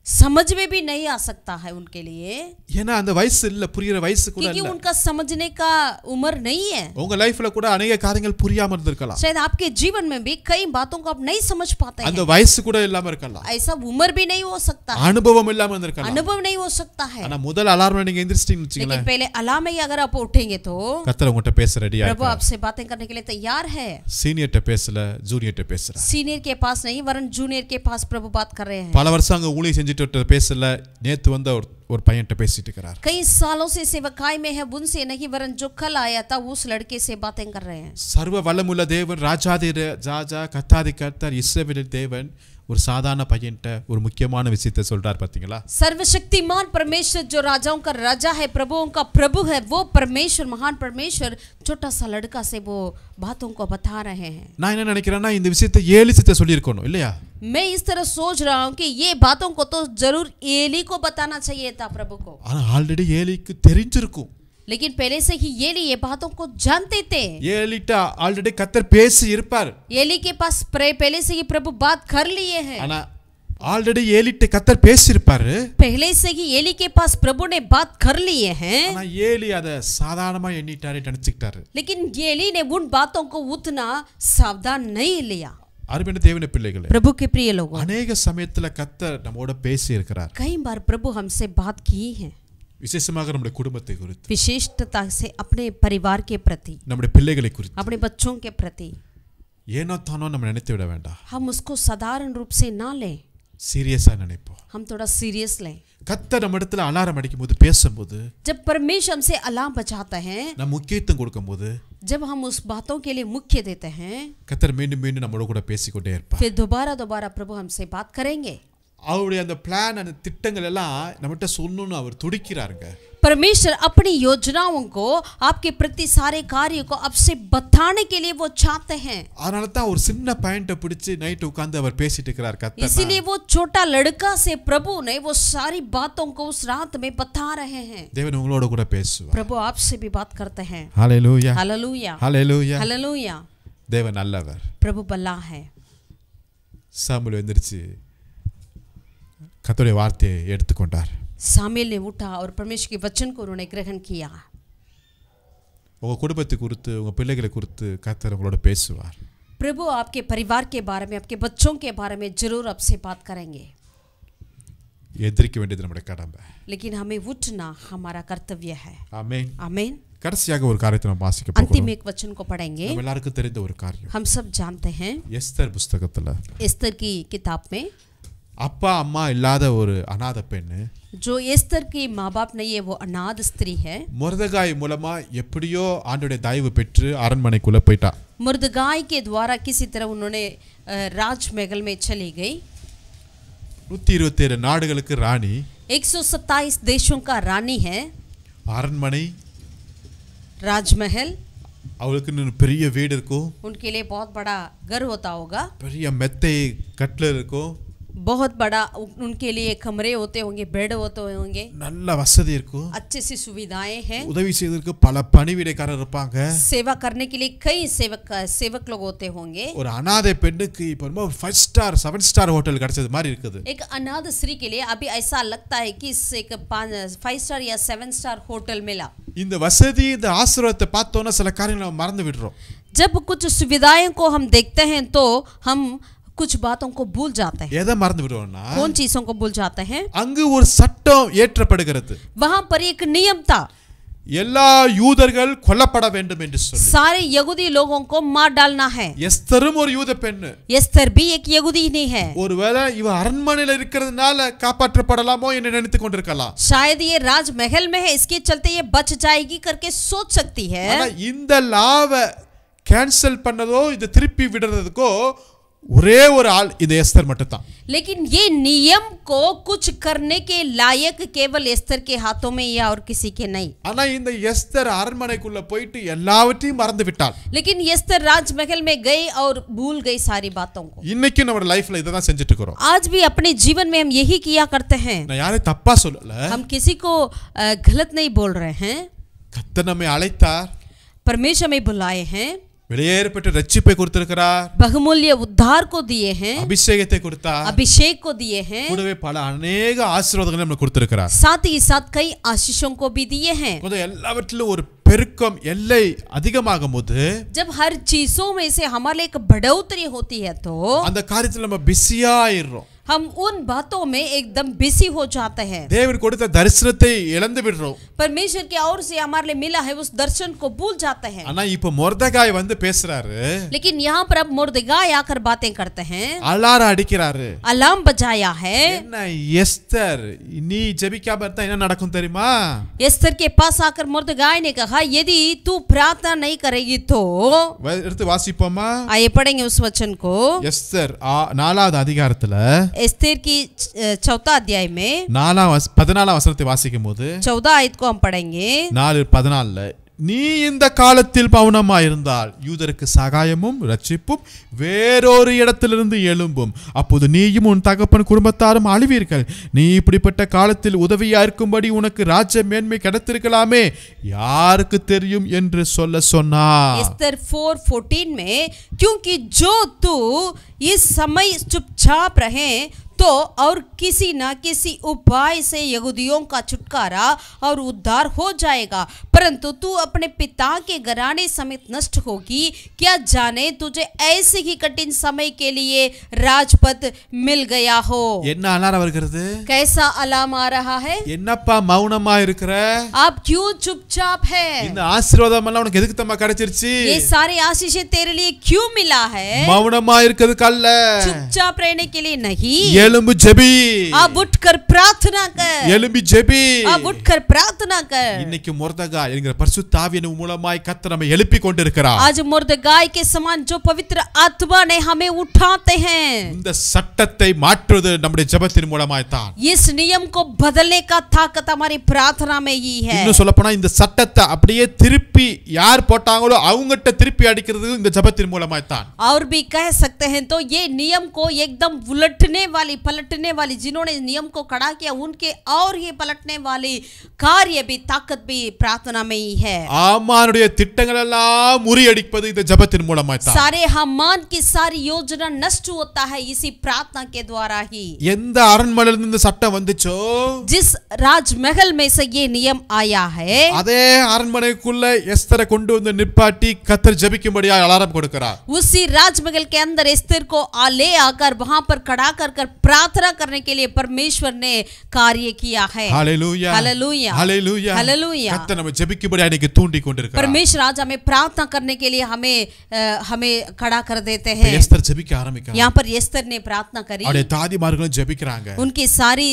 समझ में भी नहीं आ सकता है उनके लिए, ஏன்னா அந்த வயசு இல்ல, புரியுற வயசு கூட क्योंकि இல்ல. उनका समझने का उम्र नहीं है। உங்க லைஃப்ல கூட अनेक காரியங்கள் புரியாம இருந்திருக்கலாம். शायद आपके जीवन में भी कई बातों को आप नहीं समझ पाते அந்த हैं। வயசு கூட இல்லாம இருக்கலாம். ऐसा उम्र भी नहीं हो सकता है, அனுபவம் இல்லாம இருந்திருக்கலாம். अनुभव नहीं हो सकता है। ஆனா முதல் அலாரம்ல நீங்க எந்திரிச்சிட்டீங்கன்னு लेकिन வெச்சீங்களேன், पहले अलार्म में अगर आप उठेंगे तो கர்த்தர் உங்ககிட்ட பேச ரெடியா प्रभु இருக்கார். आपसे बातें करने के लिए तैयार है। சீனியர்ட்ட பேசல, ஜூனியர்ட்ட பேசுறார். सीनियर के पास नहीं वरन जूनियर के पास प्रभु बात कर रहे हैं। பல வருஷம் அங்க ஊழியம் செஞ்சுட்டு பேசல, நேத்து வந்த ஒரு பையன்ட்ட பேசிட்டு இருக்கார். कई सालों से सेवकाई में है, उनसे नहीं वरन जो कल आया था उस लड़के से बातें कर रहे हैं। சர்வ வல்லமுள்ள தேவன், ராஜாதி ராஜா, கர்த்தாதி கர்த்தர், இஸ்ரவேலின் தேவன் ஒரு சாதாரண பையன்ட்ட ஒரு முக்கியமான விஷயத்தை சொல்றார். பாத்தீங்களா? सर्वशक्तिमान परमेश्वर जो राजाओं का राजा है, प्रभुओं का प्रभु है, वो परमेश्वर, महान परमेश्वर छोटा सा लड़का से वो बातों को बता रहे हैं। நான் என்ன நினைக்கிறேன்னா, இந்த விஷயத்தை ஏலிசிட்ட சொல்லியிருக்கணும் இல்லையா? मैं इस तरह सोच रहा हूँ कि ये बातों को तो जरूर एली को बताना चाहिए था प्रभु को, ஆனா ஆல்ரெடி ஏலிக்கு தெரிஞ்சிருக்கும். लेकिन पहले से ही एली ये बातों को जानते थे। ஏலிட்ட ஆல்ரெடி கர்த்தர் பேசி இருப்பார். एली के पास पहले से ही प्रभु बात कर लिए हैं। ஆனா ஆல்ரெடி ஏலிட்ட கர்த்தர் பேசி இருப்பாரு. पहले से ही एली के पास प्रभु ने बात कर लिए हैं। ஆனா ஏலி அத சாதாரணமா எண்ணிட்டாரு, நினைச்சிட்டாரு. लेकिन एली ने उन बातों को उतना सावधान नहीं लिया। அருமையான தேவனுடைய பிள்ளைகளே, प्रभु के प्रिय लोगों, अनेक சமயத்துல கர்த்தர் நம்மோட பேசி இருக்கிறார். कई बार प्रभु हमसे बात की है, விசேஷமாக நம்முடைய குடும்பத்தை குறித்து, विशिष्टता से अपने परिवार के प्रति, நம்முடைய பிள்ளைகளை குறித்து. अपने बच्चों के प्रति। ஏனோ தானோ நம்ம நினைத்து விட வேண்டாம். हम उसको साधारण रूप से ना लें, சீரியஸா நினைப்போம். हम थोड़ा सीरियस लें। கர்த்தர் நம்ம இடத்துல அலாரம் அடிக்கும்போது, பேசும்போது, जब परमेश्वर हमसे अलार्म बजाता है, நம்ம முக்கியத்துவம் கொடுக்கும்போது, जब हम उस बातों के लिए मुख्य देते हैं, கர்த்தர் மீண்டும் மீண்டும் நம்மளோட கூட பேசிக்கொண்டே இருப்பார். फिर दोबारा प्रभु हमसे बात करेंगे। அவருடைய அந்த பிளான், அந்த திட்டங்கள் எல்லாம் நம்மகிட்ட சொல்லணும்னு அவர் துடிக்கிறாருங்க. परमेश्वर अपनी योजनाओं को, आपके प्रति सारे कार्यों को आपसे बताने के लिए वो चाहते हैं। அதனால தான் ஒரு சின்ன பாயிண்ட பிடிச்சு நைட் உட்கார்ந்து அவர் பேசிட்டு இருக்கிறார் கர்த்தர். इसीलिए वो छोटा लड़का से प्रभु ने वो सारी बातों को उस रात में बता रहे हैं। தேவன் உங்களோட கூட பேசுவார். प्रभु आपसे भी बात करते हैं। ஹalleluya, हालेलुया, ஹalleluya. हालेलुया। தேவன் நல்லவர். प्रभु भला है। சாமுவேல் எந்திரிச்சு கர்த்தருடைய வார்த்தையை எடுத்துக்கொண்டார். सामुएल ने उठा और परमेश्वर के वचन को उन्होंने ग्रहण किया। உங்க குடும்பத்தை குறித்து உங்க பிள்ளைகளை குறித்து கர்த்தர் உங்களோட பேசுவார். प्रभु आपके परिवार के बारे में, आपके बच्चों के बारे में जरूर आपसे बात करेंगे, எதிர்க்க வேண்டியது நம்முடைய கடமை. लेकिन हमें उठना हमारा कर्तव्य है. ஆமென். आमीन. கடைசியாக ஒரு காரியத்தை நம்ம வாசிக்க अंतिम போகிறோம். एक वचन को पढ़ेंगे. நம்ம எல்லாருக்கும் தெரிந்த ஒரு காரியம். हम सब जानते हैं எஸ்தர் புத்தகத்துல एस्तर की किताब में அப்பா அம்மா இல்லாத ஒரு அநாத பெண்ணு जो एस्तर की माँ बाप नहीं है, वो अनाथ स्त्री है. முர்தகாய் மூலமா எப்படியோ ஆண்டவருடைய தயவு பெற்று அரண்மனைக்குள்ள போயிட்டா. मुर्दगाय के द्वारा किसी तरह उन्होंने राजमहल में चली गई. 127 நாடுகளுக்கு ராணி, 127 देशों का रानी है. அரண்மனை, राजमहल, அவளுக்கு பெரிய வீடு இருக்கும், उनके लिए बहुत बड़ा घर होता होगा, பெரிய மெத்தை கட்டில் இருக்கும், बहुत बड़ा उनके लिए कमरे होते होंगे, बेड होते होंगे, நல்ல வசதி இருக்கும், अच्छी सी सुविधाएं हैं, உதவி செய்வதற்கு பல பணிவிடைக்காரர் இருப்பாங்க, सेवा करने के लिए कई सेवक लोग होते होंगे. ஒரு அநாதை பெண்ணுக்கு இப்போ 5 ஸ்டார் 7 ஸ்டார் ஹோட்டல் கிடைச்சது மாதிரி இருக்குது. एक अनाथ स्त्री के लिए अभी ऐसा लगता है कि एक 5 स्टार या 7 स्टार होटल मिला. இந்த வசதி இந்த ஆசீர்வாதத்தை பார்த்தோன்னா சில காரியங்களை நம்ம மறந்து விடுறோம். जब कुछ सुविधाएं को हम देखते हैं तो हम कुछ बातों को भूल जाते हैं. எதை மறந்து விடுவோம்னா कौन चीजों को भूल जाते हैं? அங்கு ஒரு சட்டம் ஏற்றப்படுகிறது. वहां पर एक नियम था, எல்லா யூதர்கள் கொல்லப்பட வேண்டும் என்று சொல்லி. सारे यहूदी लोगों को मार डालना है. எஸ்தரும் ஒரு யூத பெண்ணு. एस्तर भी एक यहूदी नहीं है. ஒருவேளை இவ அரண்மனையில இருக்கிறதுனால காப்பாற்றப்படலாமோ என்று நினைத்துக் கொண்டிருக்கலாம். शायद ये राजमहल में है, इसके चलते ये बच जाएगी करके सोच सकती है. ஆனா இந்த லாவை கேன்சல் பண்ணதோ இதை திருப்பி விடுறதுக்கோ ஒரே ஒரு ஆள் இந்த எஸ்தர் மட்டும் தான். लेकिन ये नियम को कुछ करने के लायक केवल एस्तर के हाथों में या और किसी के नहीं. ஆனா இந்த எஸ்தர் அரண்மனைக்குள்ள போயிட்டு எல்லாவற்றையும் மறந்து விட்டாள். लेकिन एस्तर राजमहल में गई और भूल गई सारी बातों को. இன்னைக்கு நம்ம லைஃப்ல இத தான் செஞ்சுட்டு இருக்கோம். आज भी अपने जीवन में हम यही किया करते हैं. நான் யாரையும் தப்பா சொல்லல. हम किसी को गलत नहीं बोल रहे हैं. கர்த்தர் நம்மை அழைத்தார், परमेश्वर में बुलाए हैं, வெளியேறப்பட்ட ரட்சிப்பை கொடுத்திருக்கிறார், बहुमूल्य उद्धार को दिए हैं, அபிஷேகத்தை கொடுத்தார், अभिषेक को दिए हैं, கூடவே பல अनेक ஆசீர்வாதங்களை நமக்கு கொடுத்திருக்கிறார். साथ ही साथ कई आशीषों को भी दिए हैं. கொஞ்சம் எல்லாவற்றிலும் ஒரு பெருக்கம் எல்லை அதிகமாகும் போது जब हर चीजों में से हमारे लिए एक बढ़ोतरी होती है तो அந்த காரியத்துல நம்ம பிஸியா ஆயிடுறோம். हम उन बातों में एकदम बिजी हो जाते हैं. தேவன் கொடுத்த தரிசனத்தை இழந்து விடுறோம். परमेश्वर की ओर से हमारे लिए मिला है उस दर्शन को भूल जाते हैं. ஆனா இப்ப மொர்தெகாய் வந்து பேசுறாரு, लेकिन यहाँ पर अब मुर्दगाय आकर बातें करते हैं, அலாரம் அடிக்கிறாரு. अलार्म बजाया है. என்ன எஸ்தர் நீ ஜெபிக்காம இருந்தா என்ன நடக்கும் தெரியுமா? एस्तर के पास आकर मुर्दगाय ने कहा, यदि तू प्रार्थना नहीं करेगी तो எடுத்து வாசிப்போமா? आइए पढ़ेंगे उस वचन को. எஸ்தர் 4வது அதிகாரத்துல एस्तर की 4 अध्याय में 14 வசனத்தை வாசிக்கும் போது 14 आयत को हम पढ़ेंगे. 4:14 நீ இந்த காலத்தில் பவுனமாயிருந்தால் யூதருக்கு சகாயமும் ரட்சிப்பும் வேறொரு இடத்திலிருந்து எழும்பும், அப்போது நீயும் உன் தகப்பன் குடும்பத்தாரும் அழிவீர்கள். நீ இப்படிப்பட்ட காலத்தில் உதவியா இருக்கும்படி உனக்கு ராஜ்ய மேன்மை கிடைத்திருக்கலாமே, யாருக்கு தெரியும் என்று சொல்ல சொன்னார். एस्तर 4:14 में, क्योंकि जो तू इस समय चुपचाप रहे तो और किसी न किसी उपाय से यहूदियों का छुटकारा और उद्धार हो जाएगा, परंतु तू अपने पिता के घराने समेत नष्ट होगी. क्या जाने तुझे ऐसे ही कठिन समय के लिए राजपद मिल गया हो. என்ன அலாரம் வருகிறது? कैसा अलार्म आ रहा है? என்னப்பா மௌனமா இருக்கிற? आप क्यों चुपचाप है? இந்த ஆசீர்வாதம் எல்லாம் உனக்கு எதுக்கு தம்மா கிடைச்சிருச்சு? ये सारे आशीष तेरे लिए क्यों मिला है? மௌனமா இருக்கிறதுக்கு அல்ல, चुपचाप रहने के लिए नहीं. எழும்பு ஜெபி. आप उठकर प्रार्थना कर. எழும்பி ஜெபி. आप उठकर प्रार्थना कर. இன்னைக்கு மொர்தெகாய் என்கிற பரிசுத்த ஆவியின் மூலமாய் கர்த்தர் நம்மை எழுப்பி கொண்டிருக்கிறார். आज मुर्दगाय के समान जो पवित्र आत्मा ने हमें उठाते हैं, இந்த சட்டத்தை மாற்றுவது நம்முடைய ஜெபத்தின் மூலமாய் தான். इस नियम को बदलने का ताकत हमारी प्रार्थना में ही है. இன்னும் சொல்ல போனா இந்த சட்டத்தை அப்படியே திருப்பி யார் போட்டாங்களோ அவங்ககிட்ட திருப்பி அடிக்கிறது இந்த ஜெபத்தின் மூலமாய் தான். और भी कह सकते हैं तो ये नियम को एकदम उलटने वाली पलटने वाली, जिन्होंने नियम को कड़ा किया उनके और ये पलटने वाली कार्य भी, ताकत भी प्रार्थना में ही है। ஆமானுடைய திட்டங்கள் எல்லாம் முறியடிப்பது இந்த ஜெபத்தின் மூலமாய் தான். सारे हामान की सारी योजना नष्ट होता है इसी प्रार्थना के द्वारा ही। எந்த அரண்மனையிலிருந்து இந்த சட்டம் வந்துச்சோ, जिस राजमहल में से ये नियम आया है, அதே அரண்மனைக்குள்ள எஸ்தரை கொண்டு வந்து நிப்பாட்டி கர்த்தர் ஜெபிக்கும்படியா அலாரம் கொடுக்கிறார். उसी राजमहल के अंदर एस्तेर को ले आकर वहां पर खड़ा कर प्रार्थना करने के लिए परमेश्वर ने कार्य किया है। Hallelujah, hallelujah, hallelujah, hallelujah. கர்த்தர் நம்ம ஜெபிக்கும்படியா இன்னைக்கு தூண்டி கொண்டிருக்கிறார். परमेश्वर आज हमें प्रार्थना करने के लिए हमें खड़ा कर देते हैं। எஸ்தர் ஜெபிக்க ஆரம்பிக்கிறார். यहाँ पर एस्तेर ने प्रार्थना करी, அவருடைய தாதிமார்களும் ஜெபிக்கிறாங்க. उनकी सारी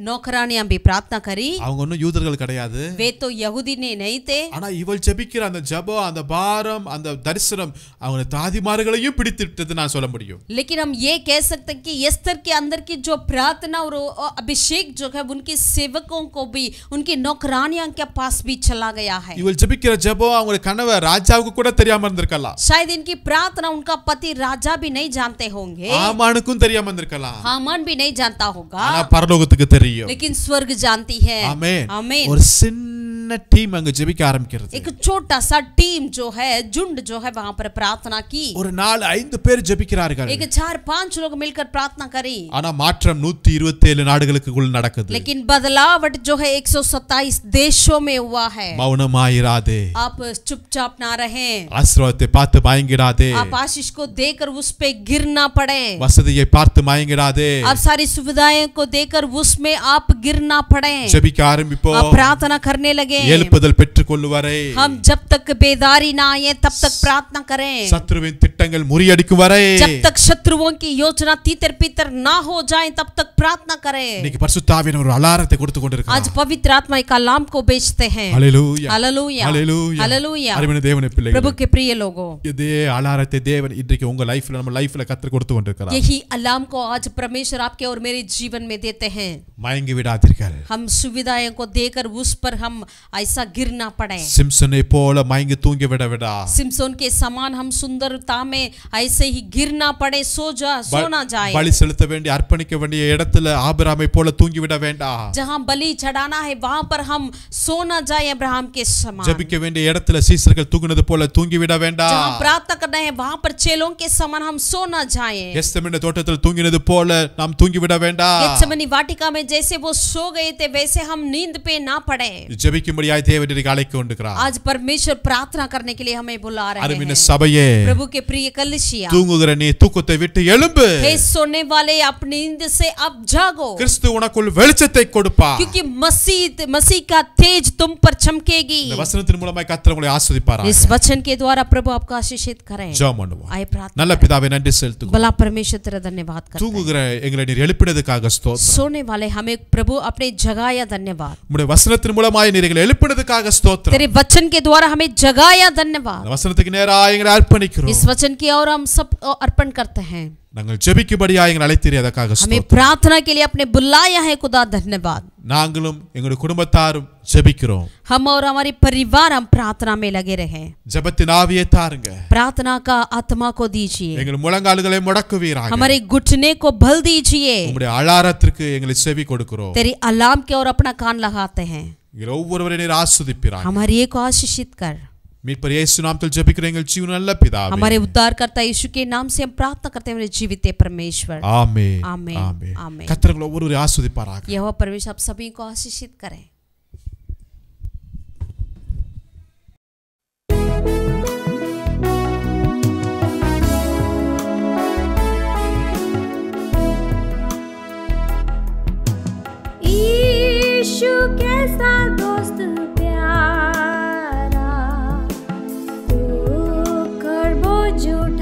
नौकरानियां भी प्रार्थना करी। அவங்க ஒன்னும் யூதர்கள் கிடையாது, वे तो यहूदी ने नहीं थे, ஆனா இவள் ஜெபிக்கிற அந்த ஜெபம், அந்த பாரம், அந்த தரிசனம் அவங்க தாதிமார்களையும் பிடித்துட்டது நான் சொல்ல முடியும். लेकिन हम ये कह सकते हैं कि एस्तेर के अंदर की जो प्रार्थना और अभिषेक जो है उनके सेवकों को भी, उनकी नौकरानियां के पास भी चला गया है। இவள் ஜெபிக்கிற ஜெபம் அவங்க கணவர் ராஜாவுக்கு கூட தெரியாம இருந்திருக்கலாம். शायद इनकी प्रार्थना उनका पति राजा भी नहीं जानते होंगे, ஆமானுக்கும் தெரியாம இருந்திருக்கலாம், हामान भी नहीं जानता होगा, ஆனா பரலோகத்துக்கு தெரியும். लेकिन स्वर्ग जानती है। ஆமென். आमीन। ஒரு சின்ன டீம் அங்க ஜெபிக்க ஆரம்பிக்கிறது. एक छोटा सा टीम जो है, झुंड जो है वहां पर प्रार्थना की। ஒரு 4-5 பேர் ஜெபிக்கிறார்கள். एक 4-5 लोग मिलकर प्रार्थना करी, ஆனா மாற்றம் 127 நாடுகளுக்குள்ள நடக்குது. लेकिन बदलावट जो है 127 देशों में हुआ है। மௌனமாயிராதே, आप चुपचाप ना रहें, ஆசீர்வாதத்தை பார்த்து மயங்கிடாதே, आप आशीष को देकर उस पे गिर ना पड़े, வசதியை பார்த்து மயங்கிடாதே, आप सारी सुविधाएं को देकर उसमें आप गिर ना पड़े। ஜெபிக்க ஆரம்பிப்போம். आप प्रार्थना करने लगे। எழுப்புதல் பெற்றுக்கொள்ளும் வரை, हम जब तक बेदारी ना आए तब तक प्रार्थना करें, சத்ருவின் திட்டங்கள் முறியடிக்கும் வரை, जब तक शत्रुओं की योजना तीतर पीतर ना हो जाए तब तक प्रार्थना करें। இன்னைக்கு பரிசுத்த ஆவியானவர் ஒரு அலாரத்தை கொடுத்து கொண்டிருக்கிறார். आज पवित्र आत्मा एक अलार्म को बेचते हैं। ஹalleluya, हालेलुया, ஹalleluya, हालेलुया। அருமையான தேவனுடைய பிள்ளைகளே, प्रभु के प्रिय लोगों, இதே அலாரத்தை தேவன் இன்றைக்கு உங்க லைஃப்ல, நம்ம லைஃப்ல கர்த்தர் கொடுத்து கொண்டிருக்கிறார். यही अलार्म को आज परमेश्वर आपके और मेरे जीवन में देते हैं। மயங்கி விடாதீர்கள். हम सुविधाएं को देकर उस पर हम ऐसा गिर ना पड़े। சிம்சனை போல மயங்கி தூங்கி விட விடா. सिमसोन के समान हम सुंदरता में ऐसे ही गिर ना पड़े, सो ना जाए। பலி செலுத்த வேண்டிய, அர்ப்பணிக்க வேண்டிய இடத்துல ஆபிரகாமை போல தூங்கி விட வேண்டாம். जहां बलि चढ़ाना है वहां पर हम सो ना जाए अब्राहम के समान। ஜெபிக்க வேண்டிய இடத்துல சீசர்கள் தூங்கினது போல தூங்கி விட வேண்டாம். जहां प्रार्थना करना है वहां पर चेलों के समान हम सो ना जाए। எஸ்தேமின் தோட்டத்தில் தூங்கினது போல நாம் தூங்கி விட வேண்டாம். गेत्सेमनी वाटिका में जैसे वो सो गए थे वैसे हम नींद पे ना पड़े। ஜெபிக்கும்படியாய் தேவன் இன்றைக்கு அழைத்து கொண்டிருக்கிறார். आज परमेश्वर प्रार्थना करने के लिए हमें बुला रहे அருமையான हैं। சபையே, प्रभु के प्रिय कलीसिया, தூங்குகிற நீ தூக்கத்தை விட்டு எழும்பு. हे सोने वाले अपनी नींद से अब जागो, கிறிஸ்து உனக்குள் வெளிச்சத்தை கொடுப்பார். क्योंकि मसीह का तेज तुम पर चमकेगी। இந்த வசனத்தின் மூலமாய் கர்த்தர் உங்களை ஆசீர்வதிப்பாராக. इस वचन के द्वारा प्रभु आपको आशीषित करें। ஜெபம் பண்ணுவோம். आए प्रार्थना நல்ல करें। பிதாவே, நன்றி செலுத்துகிறோம். भला परमेश्वर तेरा धन्यवाद करते हैं। தூங்குகிற எங்களை நீர் எழுப்பினதுக்காக ஸ்தோத்திரம். सोने वाले हमें प्रभु अपने जगाया धन्यवाद। உம்முடைய வசனத்தின் மூலமாய் நீர் எங்களை எழுப்பினதுக்காக ஸ்தோத்திரம். तेरे वचन के द्वारा हमें जगाया धन्यवाद। இந்த வசனத்துக்கு நேராக எங்களை அர்ப்பணிக்கிறோம். इस वचन की ओर हम सब अर्पण करते हैं। நாங்கள் ஜெபிக்கும்படியாக எங்களை அழைத்தீர், அதற்காக हमें ஸ்தோத்திரம். प्रार्थना के लिए अपने बुलाया है खुदा, धन्यवाद। நாங்களும் எங்களுடைய குடும்பத்தாரும் ஜெபிக்கிறோம். हम और हमारे परिवार हम प्रार्थना में लगे रहे। ஜெபத்தின் ஆவியை தாருங்க. प्रार्थना का आत्मा को दीजिए, எங்கள் முழங்கால்களை முடக்குவீராக. हमारे घुटने को बल दीजिए। உம்முடைய அலாரத்திற்கு எங்களை செவி கொடுக்கிறோம். तेरी अलार्म की ओर अपना कान लगाते हैं। எங்கள் ஒவ்வொருவரையும் நீர் ஆசீர்வதிப்பீராக. हमारी एक को आशीषित कर। மீட்பர் இயேசு நாமத்தில் ஜெபிக்கிற எங்கள் ஜீவன் நல்ல பிதாவே. हमारे उद्धारकर्ता यीशु के नाम से हम प्रार्थना करते हैं, मेरे जीवित परमेश्वर। ஆமென், ஆமென், ஆமென். ஆமென்। கர்த்தர் உங்களை ஒவ்வொருவரையும் ஆசீர்வதிப்பாராக. यहोवा परमेश्वर आप सभी को आशीषित करें। यीशु कैसा दोस्त प्यारा, तू कर वो झूठा